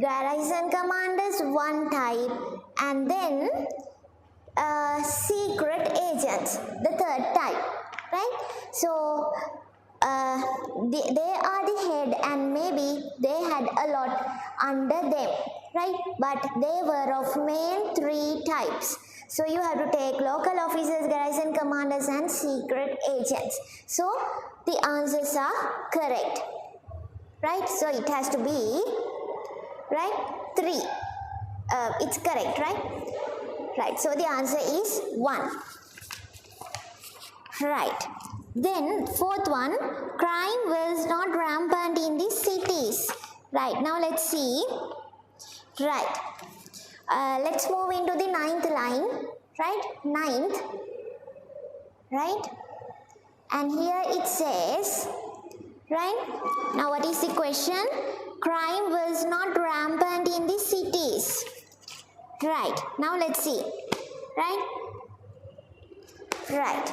A: garrison commanders, 1 type, and then secret agents, the 3rd type, right? So they are the head, and maybe they had a lot under them, right? But they were of main 3 types. So you have to take local officers, garrison commanders, and secret agents. So the answers are correct, right? So it has to be, right, 3. It's correct, right? Right, so the answer is 1. Right. Then 4th one, crime was not rampant in the cities. Right, now let's see. Right, let's move into the 9th line, right? 9th, right? And here it says, right? Now what is the question? Crime was not rampant in the cities. Right, now let's see, right? Right.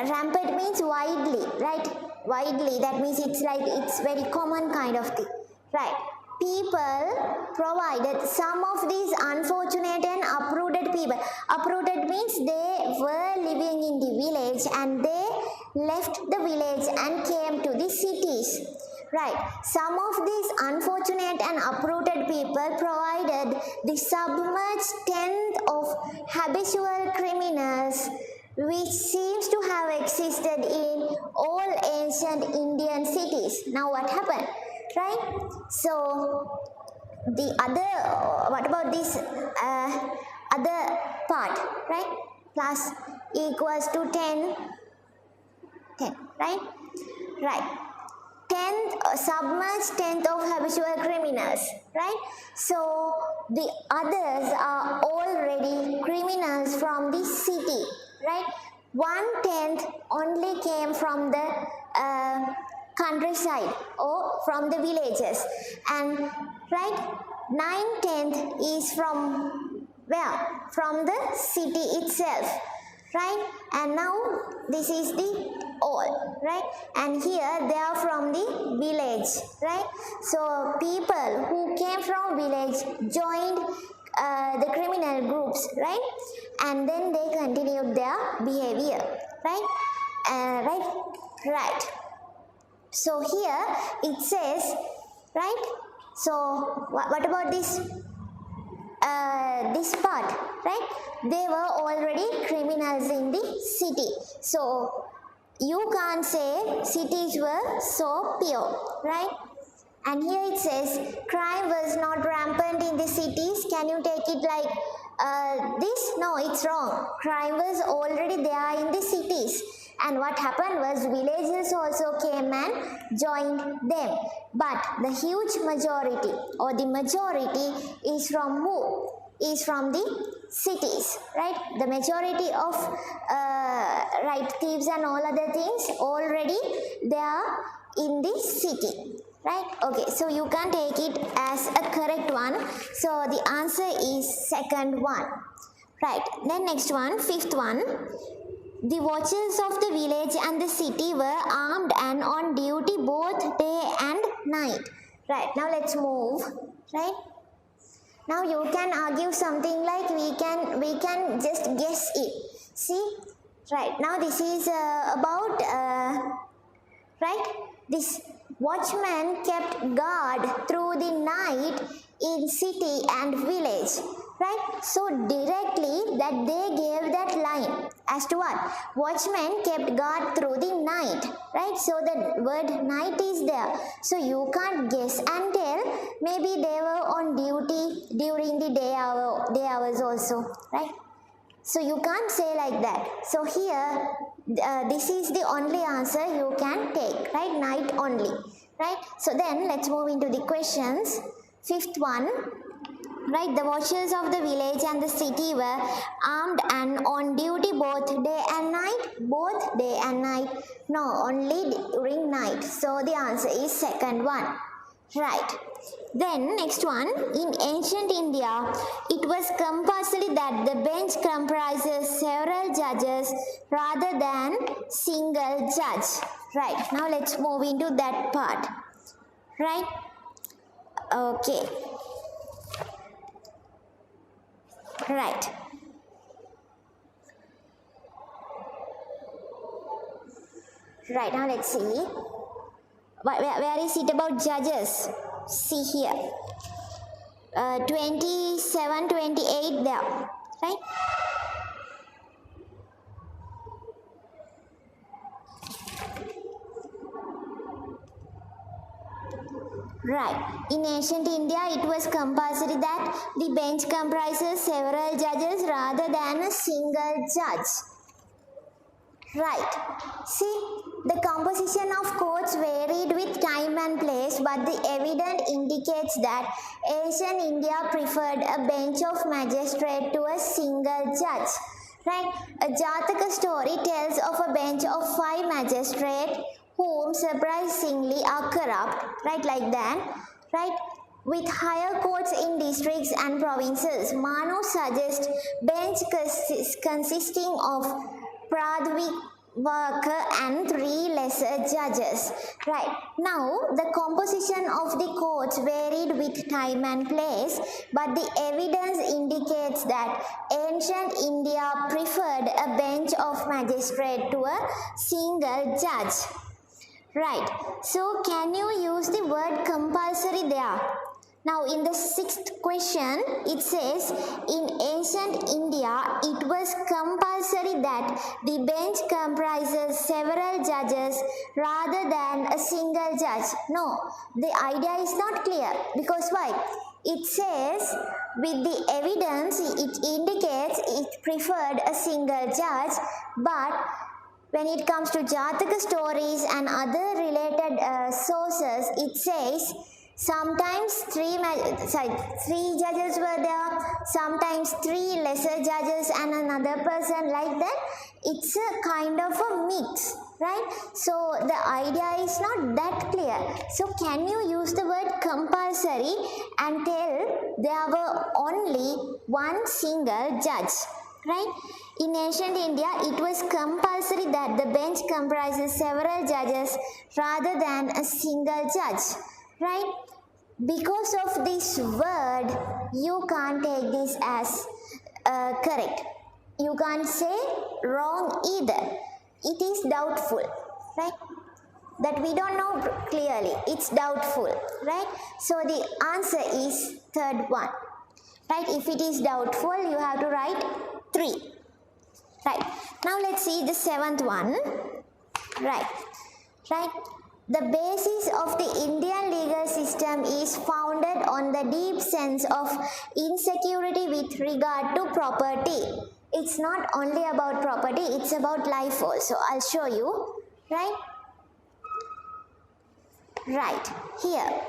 A: Rampant means widely, right? Widely, that means it's very common kind of thing, right? People provided some of these unfortunate and uprooted people. Uprooted means they were living in the village and they left the village and came to the cities. Right, some of these unfortunate and uprooted people provided the submerged tenth of habitual criminals, which seems to have existed in all ancient Indian cities. Now what happened? Right? So the other, what about this other part? Right? Plus equals to 10, right? Right. tenth, submerged tenth of habitual criminals, right? So the others are already criminals from the city, right? 1/10 only came from the countryside or from the villages, and right, 9/10 is from where? From the city itself, right? And now this is the all, right? And here they are from the village, right? So people who came from village joined the criminal groups, right? And then they continued their behavior, right? Right. So here it says, right? So what about this this part, right? They were already criminals in the city, so you can't say cities were so pure, right? And here it says crime was not rampant in the cities. Can you take it like this? No, it's wrong. Crime was already there in the cities, and what happened was villagers also came and joined them. But the huge majority or the majority is from who? Is from the cities, right? The majority of right, thieves and all other things already they are in the city, right? Okay, so you can take it as a correct one. So the answer is second one, right? Then next one, fifth one. The watchers of the village and the city were armed and on duty both day and night. Right, now let's move, right? Now you can argue something like we can just guess it. See, right, now this is about, right, this watchman kept guard through the night in city and village, right? So directly that they gave that line as to what? Watchman kept guard through the night, right? So the word night is there. So you can't guess and tell. Maybe they were on duty during the day hours also, right? So you can't say like that. So here, this is the only answer you can take, right? Night only, right? So then let's move into the questions. Fifth one, right? The watchers of the village and the city were armed and on duty both day and night. Both day and night. No, only during night. So the answer is second one, right? Then next one, in ancient India, it was compulsory that the bench comprises several judges rather than single judge. Right, now let's move into that part. Right? Okay. Right. Right, now let's see. Where is it about judges? See here. 27, 28 there. Right? Right. In ancient India, it was compulsory that the bench comprises several judges rather than a single judge. Right. See, the composition of courts varied with time and place, but the evidence indicates that ancient India preferred a bench of magistrates to a single judge. Right. A Jataka story tells of a bench of 5 magistrates whom surprisingly are corrupt, right, like that, right, with higher courts in districts and provinces. Manu suggests bench consisting of Pradvi worker and 3 lesser judges. Right, now the composition of the courts varied with time and place, but the evidence indicates that ancient India preferred a bench of magistrates to a single judge. Right, so can you use the word compulsory there? Now in the 6th question, it says, in ancient India, it was compulsory that the bench comprises several judges rather than a single judge. No, the idea is not clear, because why? It says, with the evidence, it indicates it preferred a single judge, but when it comes to Jataka stories and other related limited sources, it says sometimes three judges were there, sometimes three lesser judges and another person, like that. It's a kind of a mix, right? So the idea is not that clear. So can you use the word compulsory and tell there were only one single judge, right? In ancient India, it was compulsory that the bench comprises several judges rather than a single judge, right? Because of this word, you can't take this as correct. You can't say wrong either. It is doubtful, right? That we don't know clearly. It's doubtful, right? So the answer is third one, right? If it is doubtful, you have to write 3, right? Now let's see the 7th one, right? The basis of the Indian legal system is founded on the deep sense of insecurity with regard to property. It's not only about property, it's about life also. I'll show you, right? Right, here.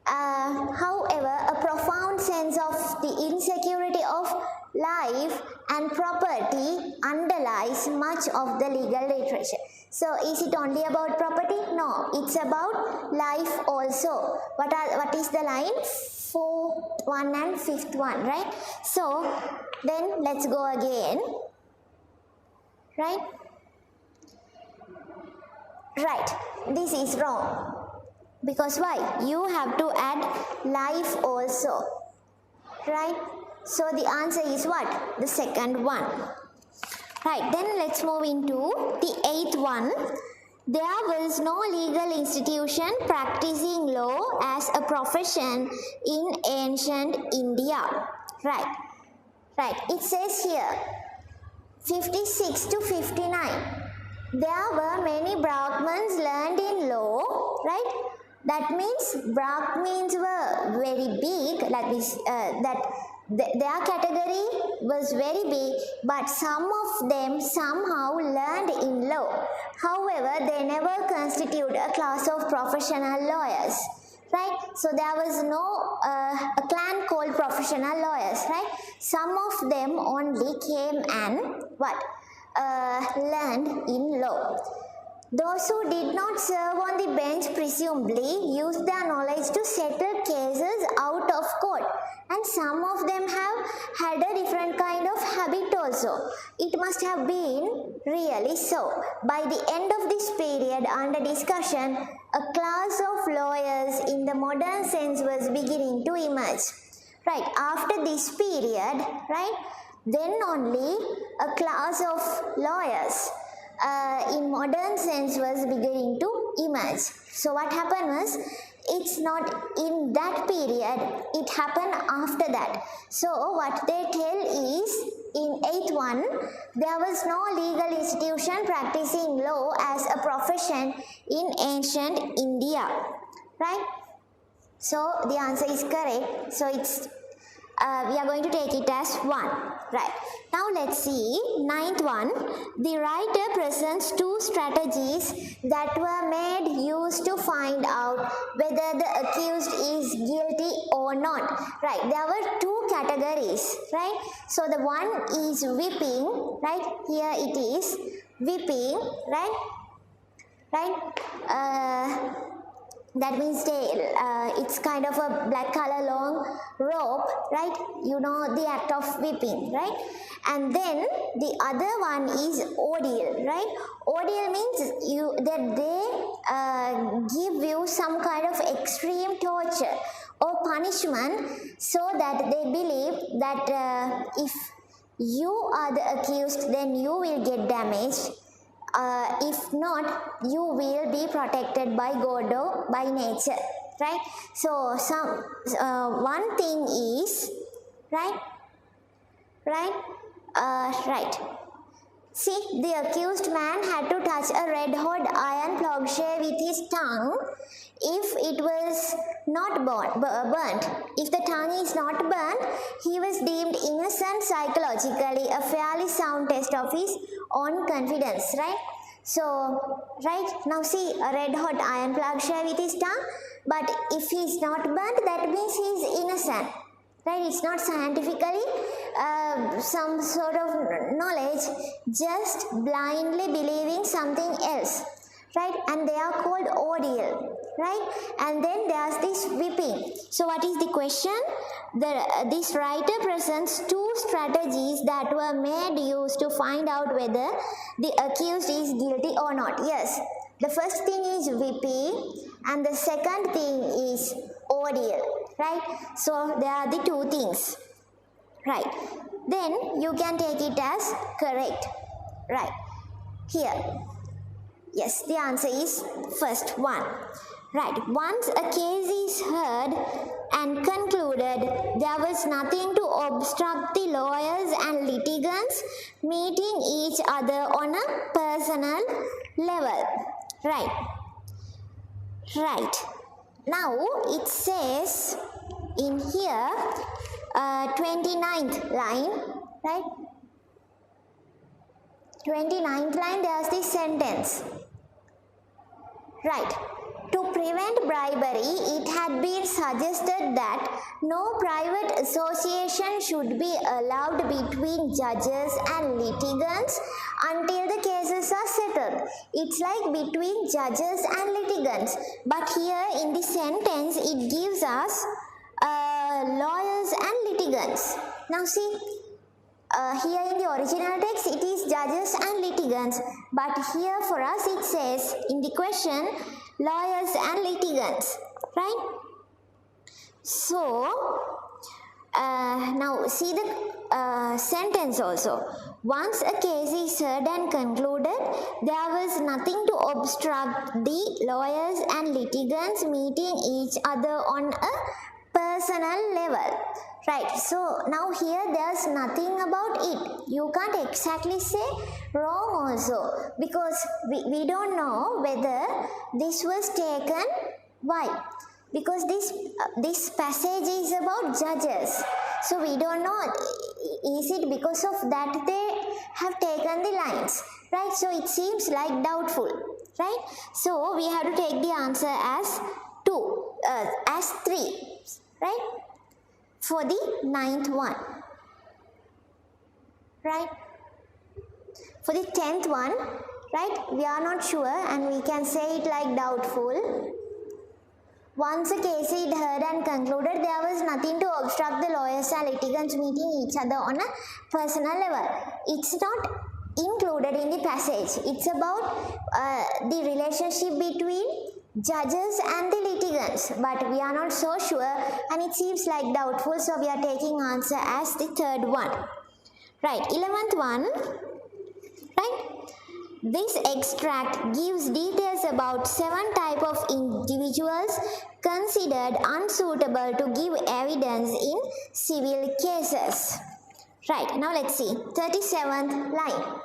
A: However, a profound sense of the insecurity of life and property underlies much of the legal literature. So, is it only about property? No, it's about life also. What is the line? 4th one and 5th one, right? So, then let's go again, right? Right, this is wrong. Because why? You have to add life also, right? So the answer is what? The 2nd one. Right, then let's move into the 8th one. There was no legal institution practicing law as a profession in ancient India. Right, it says here 56 to 59. There were many Brahmins learned in law, right? That means Brahmins were very big, like this, their category was very big, but some of them somehow learned in law. However, they never constitute a class of professional lawyers, right? So there was no a clan called professional lawyers, right? Some of them only came and learned in law. Those who did not serve on the bench presumably used their knowledge to settle cases out of court, and some of them have had a different kind of habit also. It must have been really so. By the end of this period under discussion, a class of lawyers in the modern sense was beginning to emerge. Right, after this period, right, then only a class of lawyers in modern sense was beginning to emerge. So what happened was, it's not in that period, it happened after that. So what they tell is, in 8th one, there was no legal institution practicing law as a profession in ancient India, right? So the answer is correct. So it's we are going to take it as 1, right? Now let's see 9th one. The writer presents 2 strategies that were made use to find out whether the accused is guilty or not, right? There were 2 categories, right? So the one is whipping, right? Here it is whipping, right? That means it's kind of a black color long rope, right? You know the act of whipping, right? And then the other one is ordeal, right? Ordeal means that they give you some kind of extreme torture or punishment, so that they believe that if you are the accused, then you will get damaged. If not, you will be protected by God or by nature, right? So one thing is, right. See, the accused man had to touch a red-hot iron plowshare with his tongue. If it was not burnt, if the tongue is not burnt, he was deemed innocent psychologically, a fairly sound test of his own confidence, right? So, right, now see a red hot iron plug share with his tongue, but if he is not burnt, that means he is innocent. Right, it's not scientifically some sort of knowledge, just blindly believing something else, right? And they are called ordeal, right? And then there's this whipping. So what is the question? This writer presents two strategies that were made use to find out whether the accused is guilty or not. Yes, the first thing is whipping and the second thing is ordeal, right? So there are the two things, right? Then you can take it as correct, right? Here, yes, the answer is first one, right? Once a case is heard and concluded, there was nothing to obstruct the lawyers and litigants meeting each other on a personal level, right? Right. Now it says in here 29th line, right? 29th line, there's this sentence, right? To prevent bribery, it had been suggested that no private association should be allowed between judges and litigants until the cases are settled. It's like between judges and litigants, but here in the sentence it gives us lawyers and litigants. Now see, here in the original text it is judges and litigants, but here for us it says in the question lawyers and litigants, right? So now see the sentence also. Once a case is heard and concluded, there was nothing to obstruct the lawyers and litigants meeting each other on a personal level, right? So now here there's nothing about it. You can't exactly say wrong also, because we don't know whether this was taken. Why? Because this passage is about judges, so we don't know, is it because of that they have taken the lines, right? So it seems like doubtful, right? So we have to take the answer as 3, right, for the 9th one, right? For the 10th one, right, we are not sure and we can say it like doubtful. Once a case is heard and concluded, there was nothing to obstruct the lawyers and litigants meeting each other on a personal level. It's not included in the passage. It's about the relationship between judges and the litigants, but we are not so sure and it seems like doubtful, so we are taking answer as the 3rd one, right? 11th one, right? This extract gives details about 7 types of individuals considered unsuitable to give evidence in civil cases, right? Now let's see 37th line,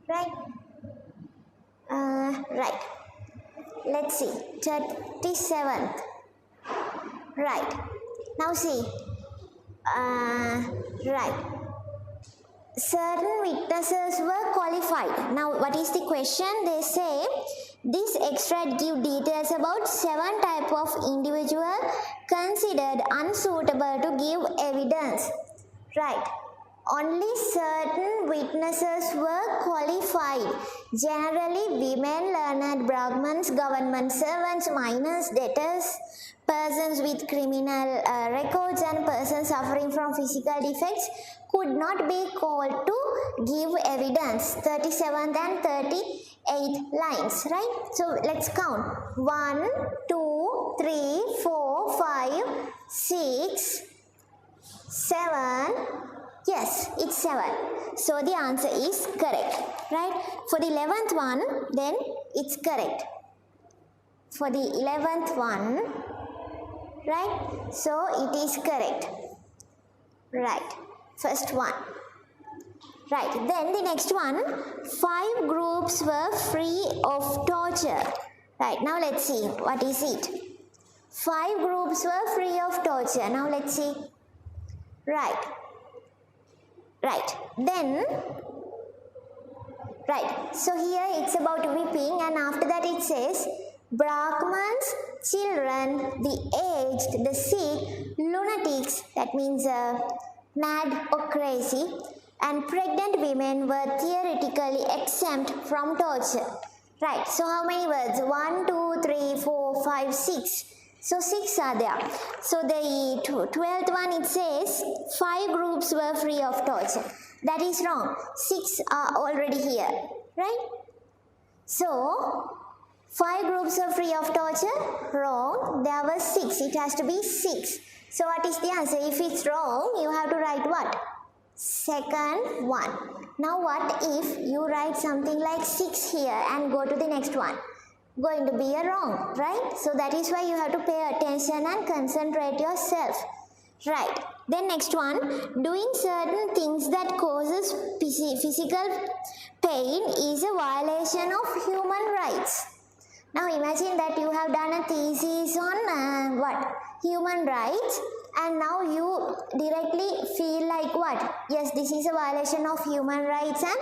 A: right? Right, let's see 37th, right? Now see, right, certain witnesses were qualified. Now what is the question? They say this extract gives details about 7 types of individual considered unsuitable to give evidence, right? Only certain witnesses were qualified. Generally women, learned Brahmins, government servants, minors, debtors, persons with criminal records and persons suffering from physical defects could not be called to give evidence. 37th and 38th lines, right? So let's count. 1, 2, 3, 4, 5, 6, 7. Yes, it's 7. So the answer is correct, right? For the 11th one, then it's correct. For the 11th one, right? So it is correct, right? First one, right? Then the next one, 5 groups were free of torture, right? Now let's see what is it. 5 groups were free of torture. Now let's see, right? Right, then Right, so here it's about whipping, and after that it says Brahmans, children, the aged, the sick, lunatics, that means mad or crazy, and pregnant women were theoretically exempt from torture. Right, so how many words? 1, 2, 3, 4, 5, 6. So 6 are there. So the 12th one, it says 5 groups were free of torture. That is wrong. 6 are already here. Right? So 5 groups are free of torture. Wrong. There were 6. It has to be 6. So what is the answer? If it's wrong, you have to write what? Second one. Now what if you write something like 6 here and go to the next one? Going to be a wrong, right? So that is why you have to pay attention and concentrate yourself. Right. Then next one, doing certain things that causes physical pain is a violation of human rights. Now imagine that you have done a thesis on what? Human rights, and now you directly feel like what? Yes, this is a violation of human rights, and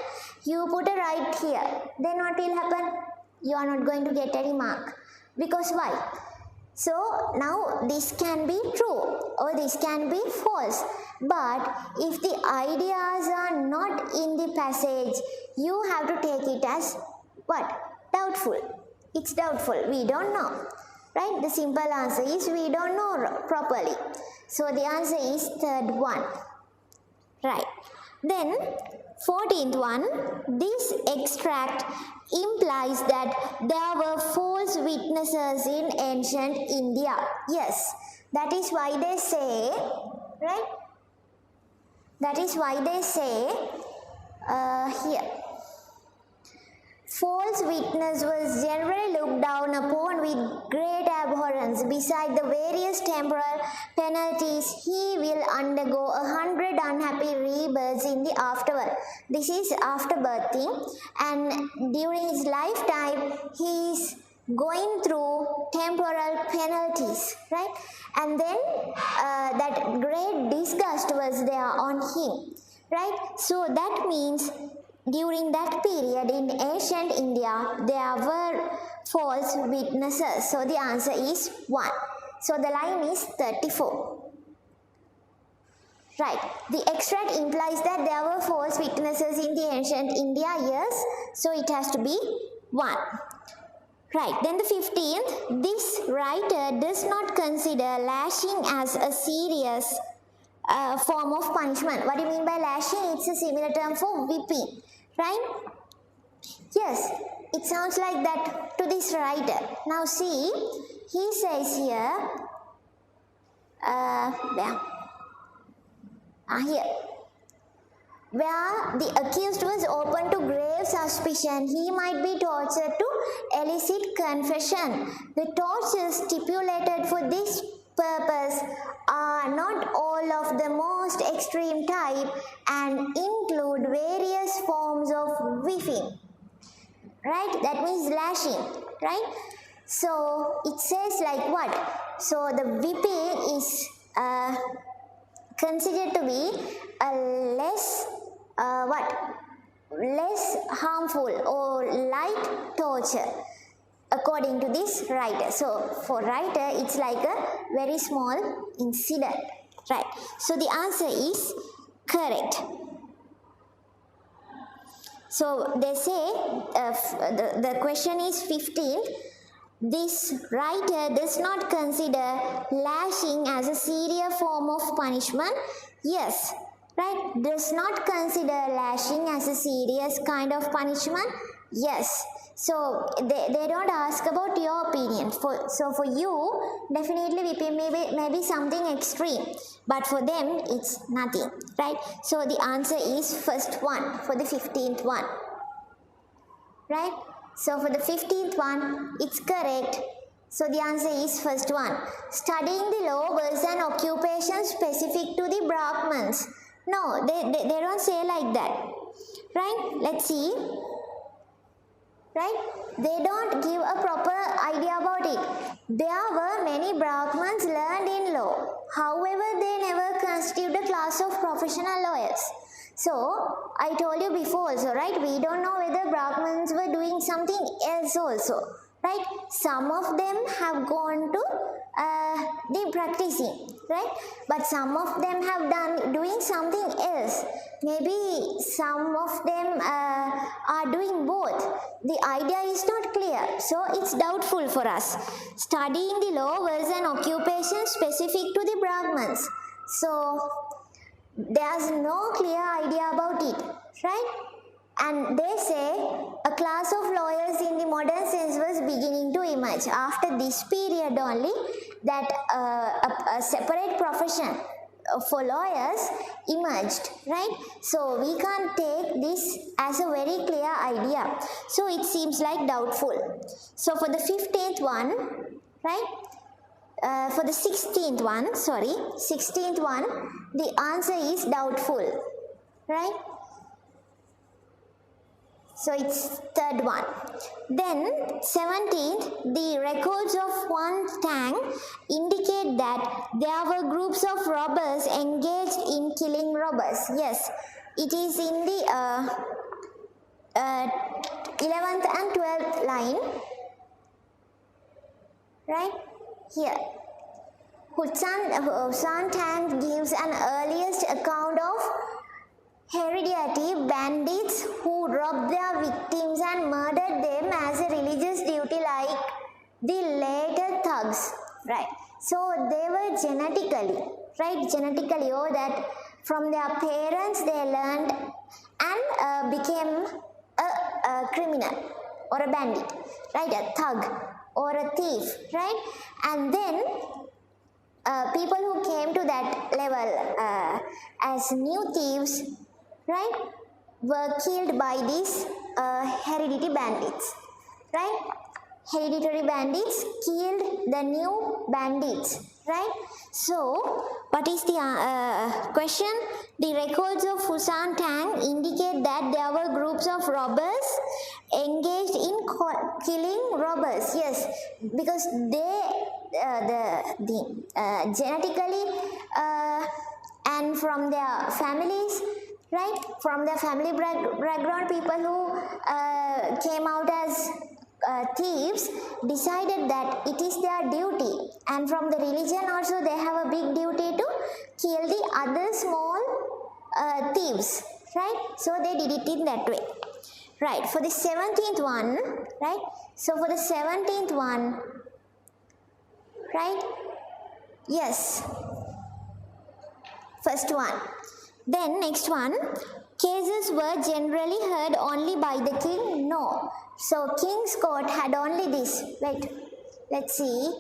A: you put a right here. Then what will happen? You are not going to get any mark. Because why? So now this can be true or this can be false. But if the ideas are not in the passage, you have to take it as what? Doubtful. It's doubtful. We don't know. Right? The simple answer is we don't know properly. So the answer is third one. Right. Then 14th one, this extract implies that there were false witnesses in ancient India. Yes, that is why they say, right? That is why they say here. False witness was generally looked down upon with great abhorrence. Beside the various temporal penalties, he will undergo 100 unhappy rebirths in the afterworld. This is afterbirthing, and during his lifetime, he is going through temporal penalties, right? And then that great disgust was there on him, right? So that means during that period in ancient India, there were false witnesses. So the answer is 1. So the line is 34. Right. The extract implies that there were false witnesses in the ancient India. Yes. So it has to be 1. Right. Then the 15th. This writer does not consider lashing as a serious form of punishment. What do you mean by lashing? It's a similar term for whipping. Right? Yes, it sounds like that to this writer. Now see, he says here, here, where the accused was open to grave suspicion, he might be tortured to elicit confession. The tortures stipulated for this purpose are not all of the most extreme type and include various forms of whipping. Right? That means lashing. Right? So it says like what? So the whipping is considered to be a less less harmful or light torture, according to this writer. So for writer, it's like a very small incident. Right. So the answer is correct. So they say, the question is 15th. This writer does not consider lashing as a serious form of punishment. Yes. Right? Does not consider lashing as a serious kind of punishment. Yes. So they don't ask about your opinion. So for you, definitely whipping may be something extreme, but for them it's nothing, right? So the answer is first one for the 15th one, right? So for the 15th one, it's correct. So the answer is first one. Studying the law was an occupation specific to the Brahmins. No, they don't say like that, right? Let's see. Right? They don't give a proper idea about it. There were many Brahmins learned in law. However, they never constitute a class of professional lawyers. So I told you before also, right? We don't know whether Brahmins were doing something else also, right? Some of them have gone to the practicing, right? But some of them have doing something else. Maybe some of them are doing both. The idea is not clear, so it's doubtful for us. Studying the law was an occupation specific to the Brahmins, so there's no clear idea about it, right? And they say a class of lawyers in the modern sense was beginning to emerge. After this period only, that a separate profession for lawyers emerged, right? So we can't take this as a very clear idea. So it seems like doubtful. So for the 15th one, right? For the 16th one, the answer is doubtful, right? So it's third one. Then 17th, the records of one tang indicate that there were groups of robbers engaged in killing robbers. Yes, it is in the 11th and 12th line, right? Here. Husan Tang gives an earliest account of hereditary bandits who robbed their victims and murdered them as a religious duty like the later thugs, right? So they were genetically, or that from their parents they learned and became a criminal or a bandit, right? A thug or a thief, right? And then people who came to that level as new thieves, right, were killed by these hereditary bandits, right? Hereditary bandits killed the new bandits, right? So what is the question? The records of Husan Tang indicate that there were groups of robbers engaged in killing robbers. Yes, because they genetically and from their families, right, from their family background, people who came out as thieves decided that it is their duty, and from the religion also they have a big duty to kill the other small thieves, right? So they did it in that way, right? For the 17th one, right? So for the 17th one, right? Yes, first one. Then next one, cases were generally heard only by the king. No. So King's Court had only this. Wait, let's see.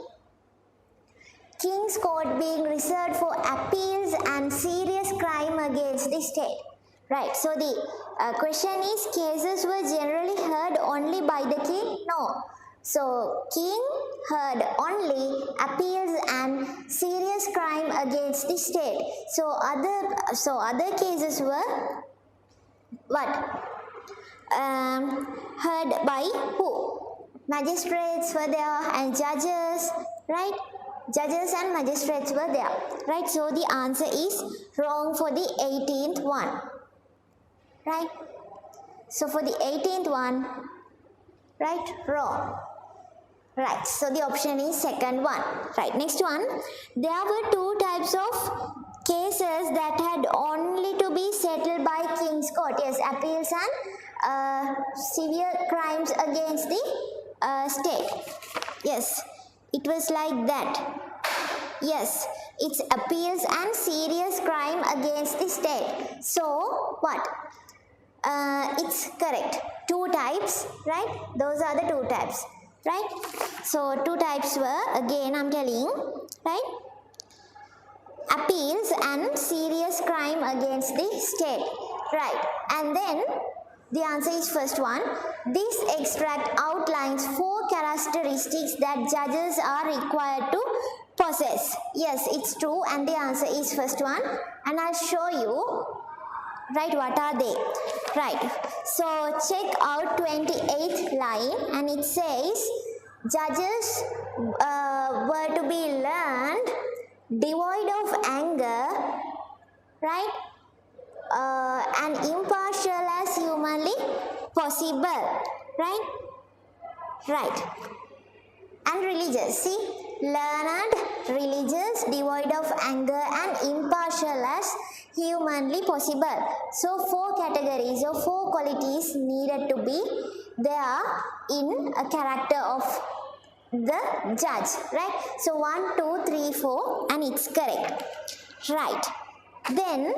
A: King's Court being reserved for appeals and serious crime against the state. Right. So the question is, cases were generally heard only by the king? No. So king heard only appeals and serious crime against the state. So other cases were what? Heard by who? Magistrates were there and judges, right? Judges and magistrates were there, right? So the answer is wrong for the 18th one, right? So for the 18th one, right? Wrong. Right, so the option is second one. Right, next one. There were two types of cases that had only to be settled by King's Court. Yes, appeals and severe crimes against the state. Yes, it was like that. Yes, it's appeals and serious crime against the state. So, what? It's correct. Two types, right? Those are the two types. Right? So two types were, again I'm telling, right? Appeals and serious crime against the state. Right. And then the answer is first one. This extract outlines 4 characteristics that judges are required to possess. Yes, it's true, and the answer is first one. And I'll show you, right, what are they? Right, so check out 28th line, and it says judges were to be learned, devoid of anger, right, and impartial as humanly possible, right? Right. And religious, see, learned, religious, devoid of anger, and impartial as humanly possible. So 4 categories or 4 qualities needed to be there in a character of the judge, right? So 1, 2, 3, 4, and it's correct, right? Then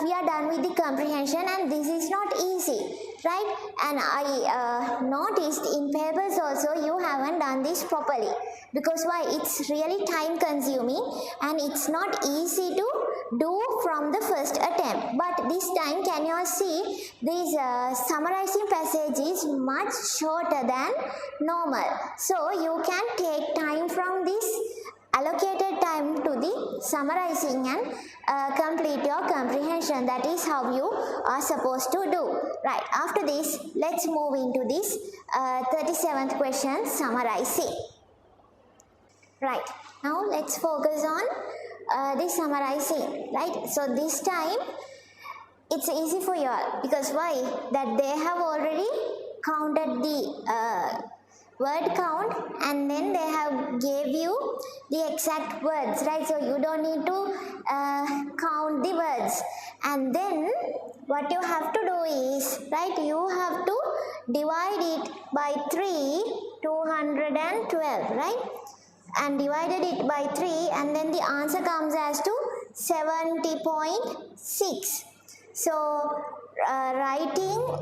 A: we are done with the comprehension, and this is not easy, right? And I noticed in papers also you haven't done this properly, because why? It's really time consuming and it's not easy to do from the first attempt. But this time, can you all see, this summarizing passage is much shorter than normal, so you can take time from this allocated time to the summarizing and complete your comprehension. That is how you are supposed to do, right? After this, let's move into this 37th question, summarizing. Right, now let's focus on the summarizing, right? So this time it's easy for you all, because why? That they have already counted the word count, and then they have gave you the exact words, right? So you don't need to count the words. And then what you have to do is, right, you have to divide it by 3, 212, right? And divided it by 3, and then the answer comes as to 70.6. So writing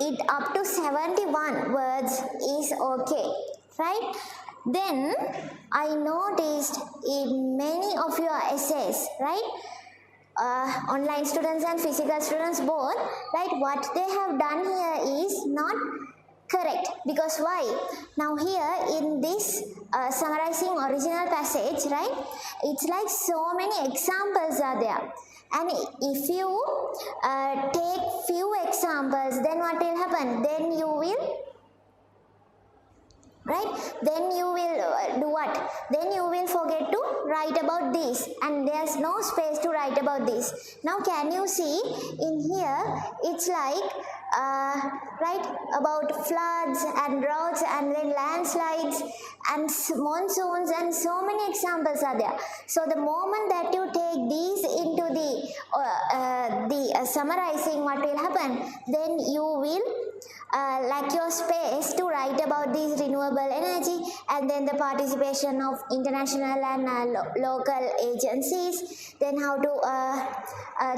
A: it up to 71 words is okay, right? Then I noticed in many of your essays, right, online students and physical students both, right, what they have done here is not correct. Because why? Now here in this summarizing original passage, right, it's like so many examples are there. And if you take few examples, then what will happen? Then you will, right? Then you will do what? Then you will forget to write about this, and there's no space to write about this. Now can you see in here, it's like right, about floods and droughts and then landslides and monsoons, and so many examples are there. So the moment that you take these into the summarizing, what will happen? Then you will lack your space to write about these renewable energy, and then the participation of international and local agencies, then how to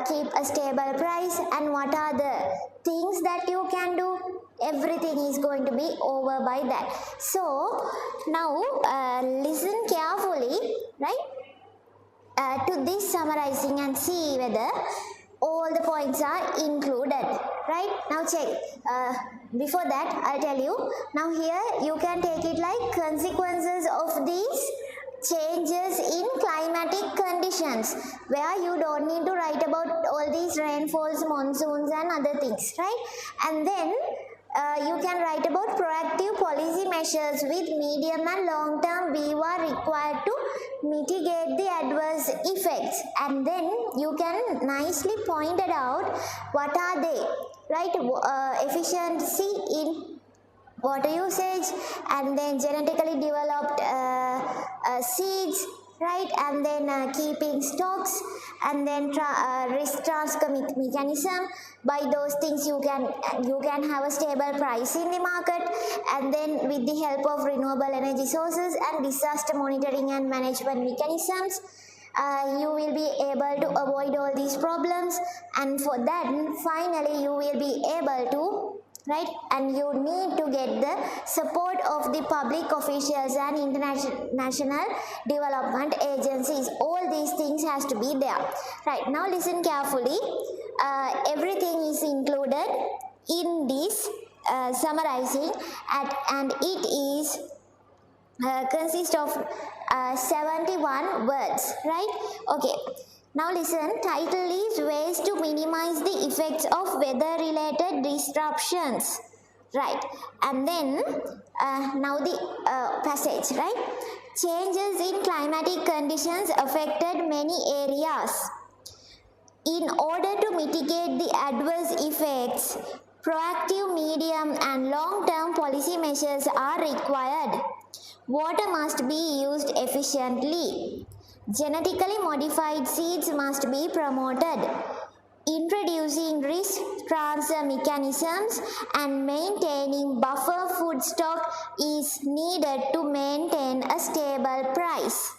A: keep a stable price, and what are the things that you can do. Everything is going to be over by that. So now listen carefully, right, to this summarizing and see whether all the points are included, right? Now check. Before that, I'll tell you. Now here you can take it like consequences of these changes in climatic conditions, where you don't need to write about all these rainfalls, monsoons and other things, right? And then you can write about proactive policy measures with medium and long term view are required to mitigate the adverse effects, and then you can nicely point it out what are they, right? Efficiency in water usage, and then genetically developed seeds, right? And then keeping stocks, and then risk transfer mechanism. By those things you can have a stable price in the market, and then with the help of renewable energy sources and disaster monitoring and management mechanisms, you will be able to avoid all these problems. And for that, finally you will be able to, right, and you need to get the support of the public officials and international development agencies. All these things has to be there, right? Now listen carefully. Everything is included in this summarizing, and it is consists of 71 words, right? Okay. Now listen, title is ways to minimize the effects of weather related disruptions, right? And then now the passage, right? Changes in climatic conditions affected many areas. In order to mitigate the adverse effects, proactive, medium and long-term policy measures are required. Water must be used efficiently. Genetically modified seeds must be promoted. Introducing risk transfer mechanisms and maintaining buffer food stock is needed to maintain a stable price.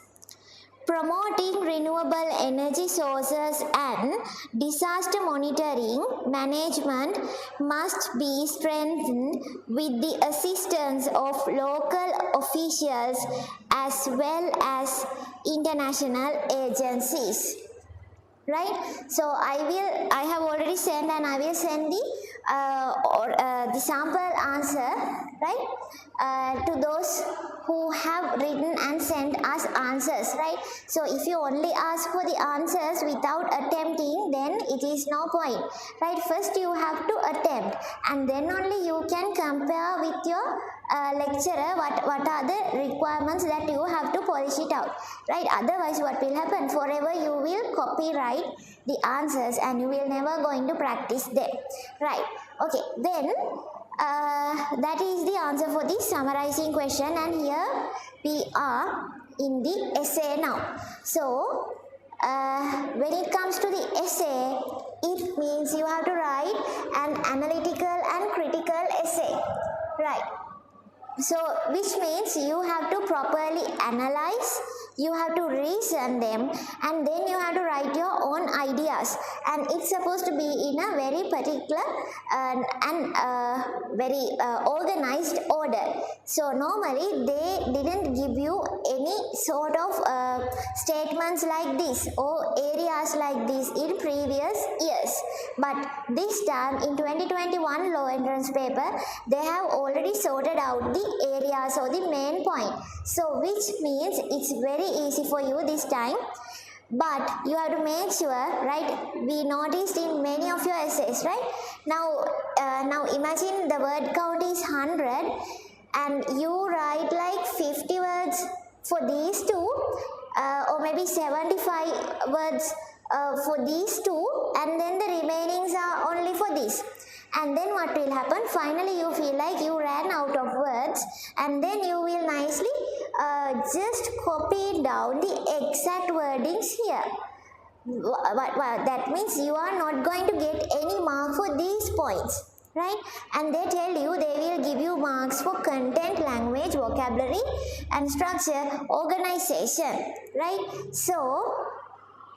A: Promoting renewable energy sources and disaster monitoring management must be strengthened with the assistance of local officials as well as international agencies. Right, so I have already sent and I will send the sample answer, right, to those who have written and sent us answers, right. So if you only ask for the answers without attempting, then it is no point, right. First you have to attempt and then only you can compare with your lecturer what are the requirements that you have to polish it out, right. Otherwise what will happen, forever you will copyright the answers and you will never going to practice them, right. Okay, then that is the answer for the summarizing question, and here we are in the essay now. So when it comes to the essay, it means you have to write an analytical and critical essay, right. So which means you have to properly analyze, you have to reason them, and then you have to write your own ideas, and it's supposed to be in a very particular and very organized order. So normally they didn't give you any sort of statements like this or areas like this in previous years, but this time in 2021 law entrance paper they have already sorted out the areas or the main point, so which means it's very easy for you this time. But you have to make sure, right, we noticed in many of your essays, right, now imagine the word count is 100 and you write like 50 words for these two or maybe 75 words for these two, and then the remainings are only for this. And then what will happen? Finally you feel like you ran out of words, and then you will nicely just copy down the exact wordings here. That means you are not going to get any mark for these points, right. And they tell you they will give you marks for content, language, vocabulary and structure, organization, right. So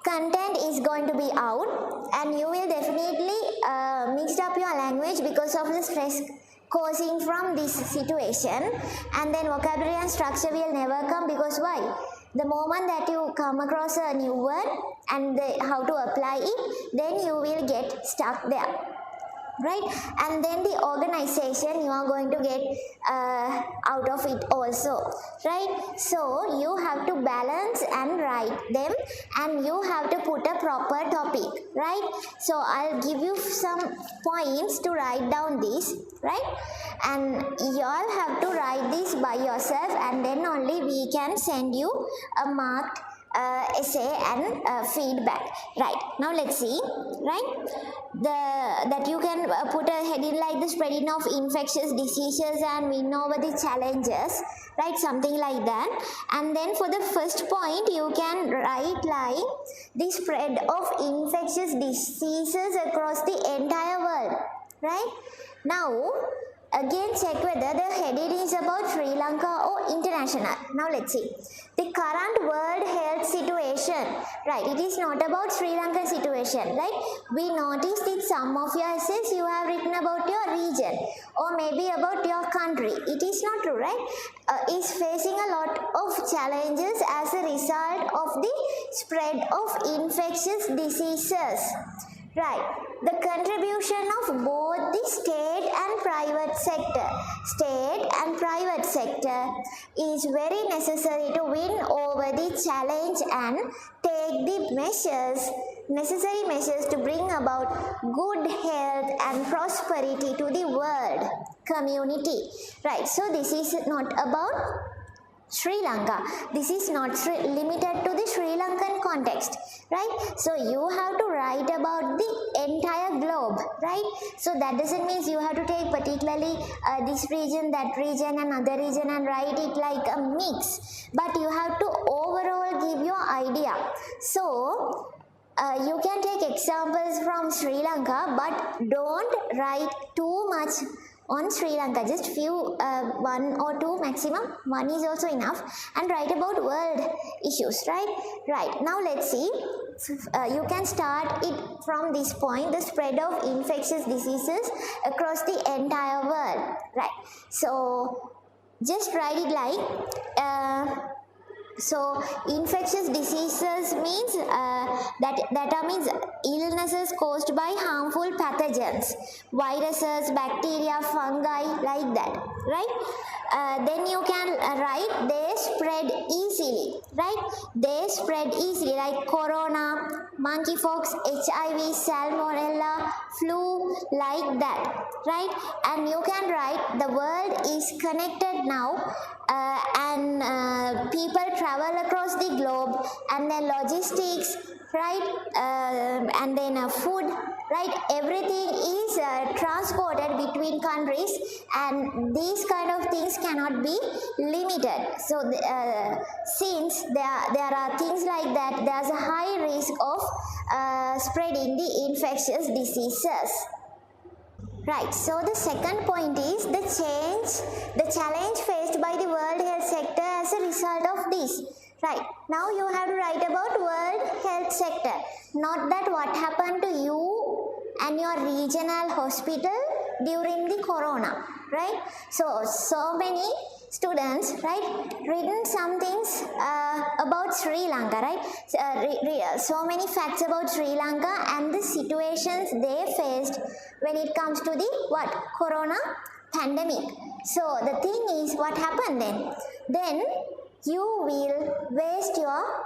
A: content is going to be out, and you will definitely mix up your language because of the stress causing from this situation, and then vocabulary and structure will never come, because why? The moment that you come across a new word and how to apply it, then you will get stuck there, right. And then the organization you are going to get out of it also, right. So you have to balance and write them, and you have to put a proper topic, right. So I'll give you some points to write down this, right, and you all have to write this by yourself, and then only we can send you a marked essay and feedback, right. Now let's see, right, that you can put a heading like the spreading of infectious diseases and win over the challenges, right, something like that. And then for the first point you can write like the spread of infectious diseases across the entire world, right. Now again check whether the heading is about Sri Lanka or international. Now let's see. The current world health situation, right, it is not about Sri Lanka situation, right. We noticed that some of your essays you have written about your region or maybe about your country. It is not true, right. Is facing a lot of challenges as a result of the spread of infectious diseases. Right, the contribution of both the state and private sector is very necessary to win over the challenge and take the necessary measures to bring about good health and prosperity to the world community. Right, so this is not about Sri Lanka. This is not limited to the Sri Lankan context, right? So you have to write about the entire globe, right? So that doesn't mean you have to take particularly this region, that region, another region and write it like a mix, but you have to overall give your idea. So you can take examples from Sri Lanka, but don't write too much on Sri Lanka, just few, one or two maximum, one is also enough, and write about world issues, right? Now let's see, you can start it from this point, the spread of infectious diseases across the entire world, right? So just write it like, so infectious diseases means that means illnesses caused by harmful pathogens, viruses, bacteria, fungi, like that, right? Then you can write they spread easily, right? They spread easily, like corona, monkeypox, HIV, salmonella, flu, like that, right? And you can write the world is connected now, and people travel across the globe, and then logistics, right? And then food, right? Everything is transported between countries, and these kind of things cannot be limited. So since there are things like that, there's a high risk of spreading the infectious diseases. Right, so the second point is the challenge faced by the World Health Sector as a result of this. Right, now you have to write about World Health Sector, not that what happened to you and your regional hospital during the corona, right? So many students, right, written some things about Sri Lanka, right? So many facts about Sri Lanka and the situations they faced when it comes to the corona pandemic. So the thing is, what happened then? Then you will waste your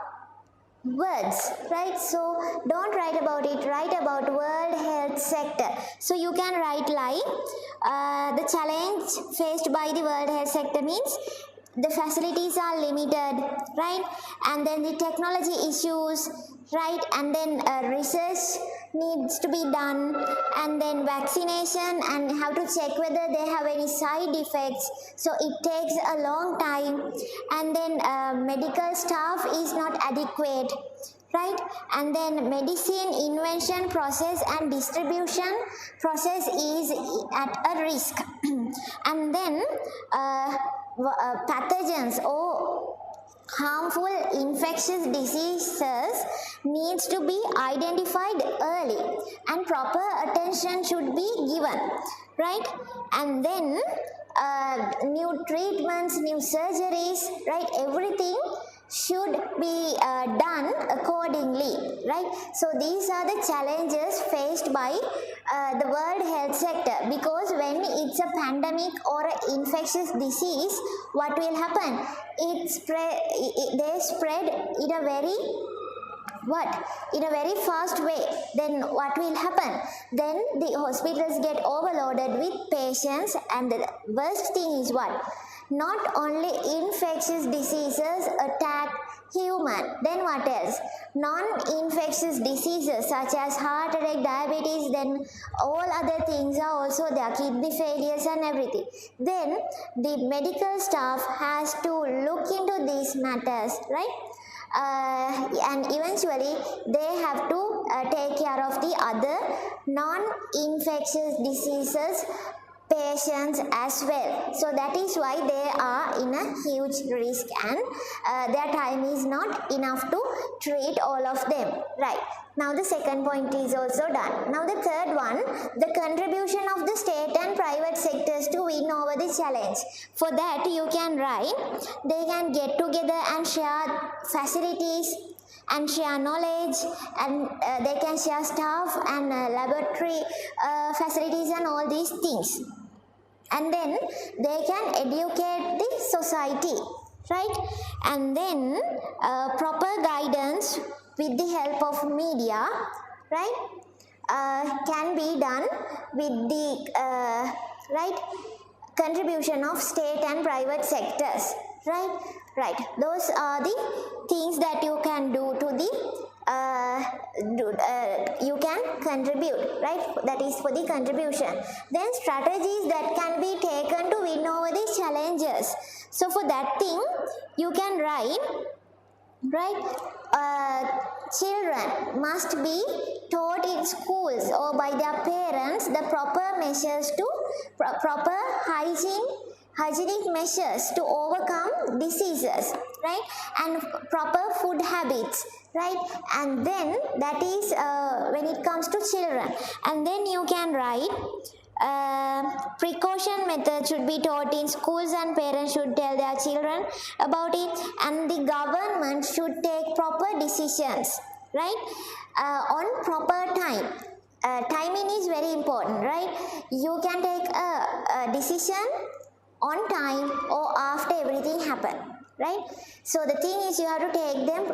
A: words, right? So don't write about it, write about World Health Sector. So you can write like the challenge faced by the World Health Sector means the facilities are limited, right? And then the technology issues, right? And then research needs to be done, and then vaccination, and have to check whether they have any side effects, so it takes a long time, and then medical staff is not adequate, right? And then medicine invention process and distribution process is at a risk. And then pathogens or harmful infectious diseases needs to be identified early, and proper attention should be given, right? And then new treatments, new surgeries, right? Everything should be done accordingly, right? So these are the challenges faced by the World Health Sector, because when it's a pandemic or an infectious disease, what will happen? They spread in a very fast way. Then what will happen? Then the hospitals get overloaded with patients, and the worst thing is what? Not only infectious diseases attack human, then what else? Non-infectious diseases such as heart attack, diabetes, then all other things are also there, kidney failures and everything. Then the medical staff has to look into these matters, right? And eventually they have to take care of the other non-infectious diseases patients as well. So that is why they are in a huge risk, and their time is not enough to treat all of them, right? Now the second point is also done. Now the third one, the contribution of the state and private sectors to win over the challenge. For that you can write, they can get together and share facilities and share knowledge, and they can share staff and laboratory facilities and all these things. And then they can educate the society, right? And then proper guidance with the help of media, right, can be done with the right contribution of state and private sectors, right. Those are the things that you can do to the you can contribute, right? That is for the contribution. Then strategies that can be taken to win over the challenges. So for that thing you can write, children must be taught in schools or by their parents the proper measures to proper hygienic measures to overcome diseases, right? And proper food habits, right? And then that is when it comes to children. And then you can write precaution method should be taught in schools and parents should tell their children about it, and the government should take proper decisions, right? On proper time. Timing is very important, right? You can take a decision on time or after everything happened, right? So the thing is you have to take them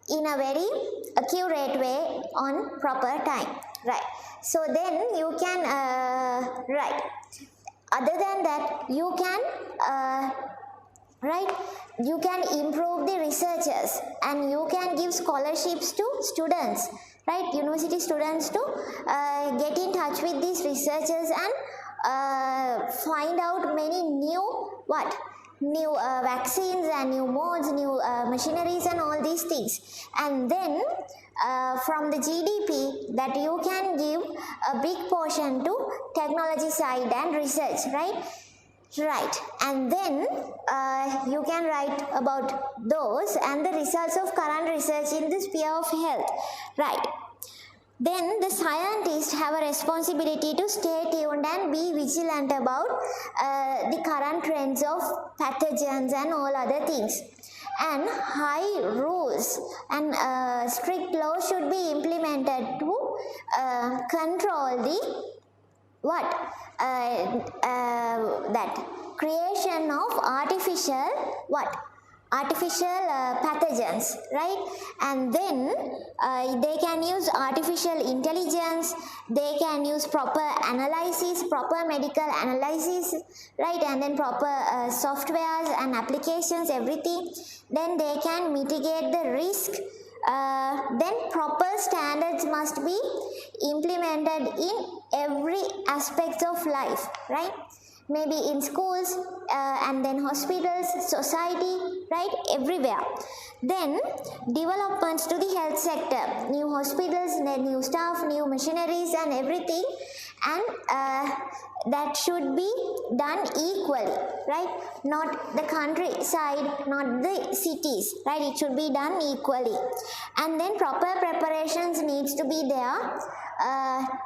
A: in a very accurate way on proper time, right? So then you can write. Other than that, you can you can improve the researchers and you can give scholarships to students, right? University students to get in touch with these researchers and find out many new new vaccines and new modes, new machineries and all these things. And then from the GDP that you can give a big portion to technology side and research, right? And then you can write about those and the results of current research in the sphere of health, right? Then the scientists have a responsibility to stay tuned and be vigilant about the current trends of pathogens and all other things. And high rules and strict laws should be implemented to control the that creation of artificial pathogens, right? And then they can use artificial intelligence, they can use proper analysis, proper medical analysis, right? And then proper softwares and applications, everything. Then they can mitigate the risk. Then proper standards must be implemented in every aspect of life, right? Maybe in schools and then hospitals, society, right? Everywhere. Then developments to the health sector, new hospitals, new staff, new machineries and everything, and that should be done equally, right? Not the countryside, not the cities, right? It should be done equally. And then proper preparations needs to be there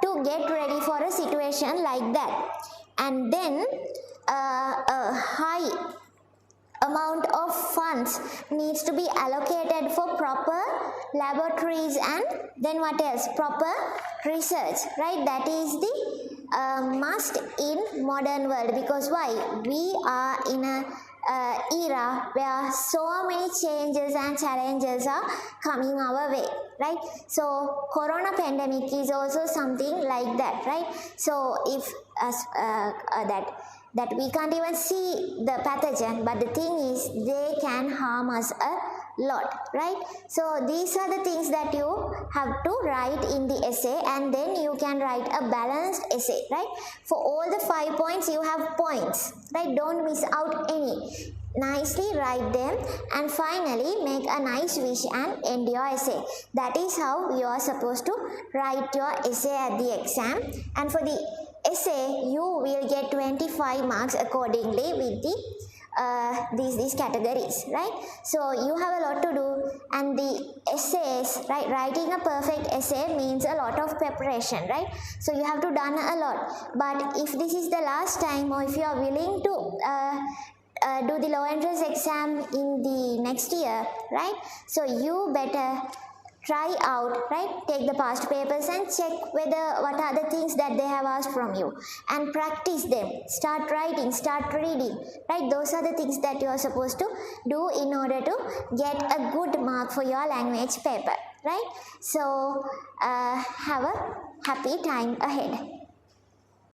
A: to get ready for a situation like that. And then a high amount of funds needs to be allocated for proper laboratories and then what else? Proper research, right? That is the must in modern world, because why? We are in a era where so many changes and challenges are coming our way, right? So corona pandemic is also something like that, right? So if that we can't even see the pathogen, but the thing is they can harm us a lot, right? So these are the things that you have to write in the essay, and then you can write a balanced essay, right? For all the 5 points you have points, right? Don't miss out any. Nicely write them and finally make a nice wish and end your essay. That is how you are supposed to write your essay at the exam. And for the essay you will get 25 marks accordingly with the these categories, right? So you have a lot to do, and the essays, right? Writing a perfect essay means a lot of preparation, right? So you have to done a lot. But if this is the last time, or if you are willing to do the low entrance exam in the next year, right? So you better try out, right? Take the past papers and check whether what are the things that they have asked from you, and practice them. Start writing, start reading, right? Those are the things that you are supposed to do in order to get a good mark for your language paper, right? So have a happy time ahead.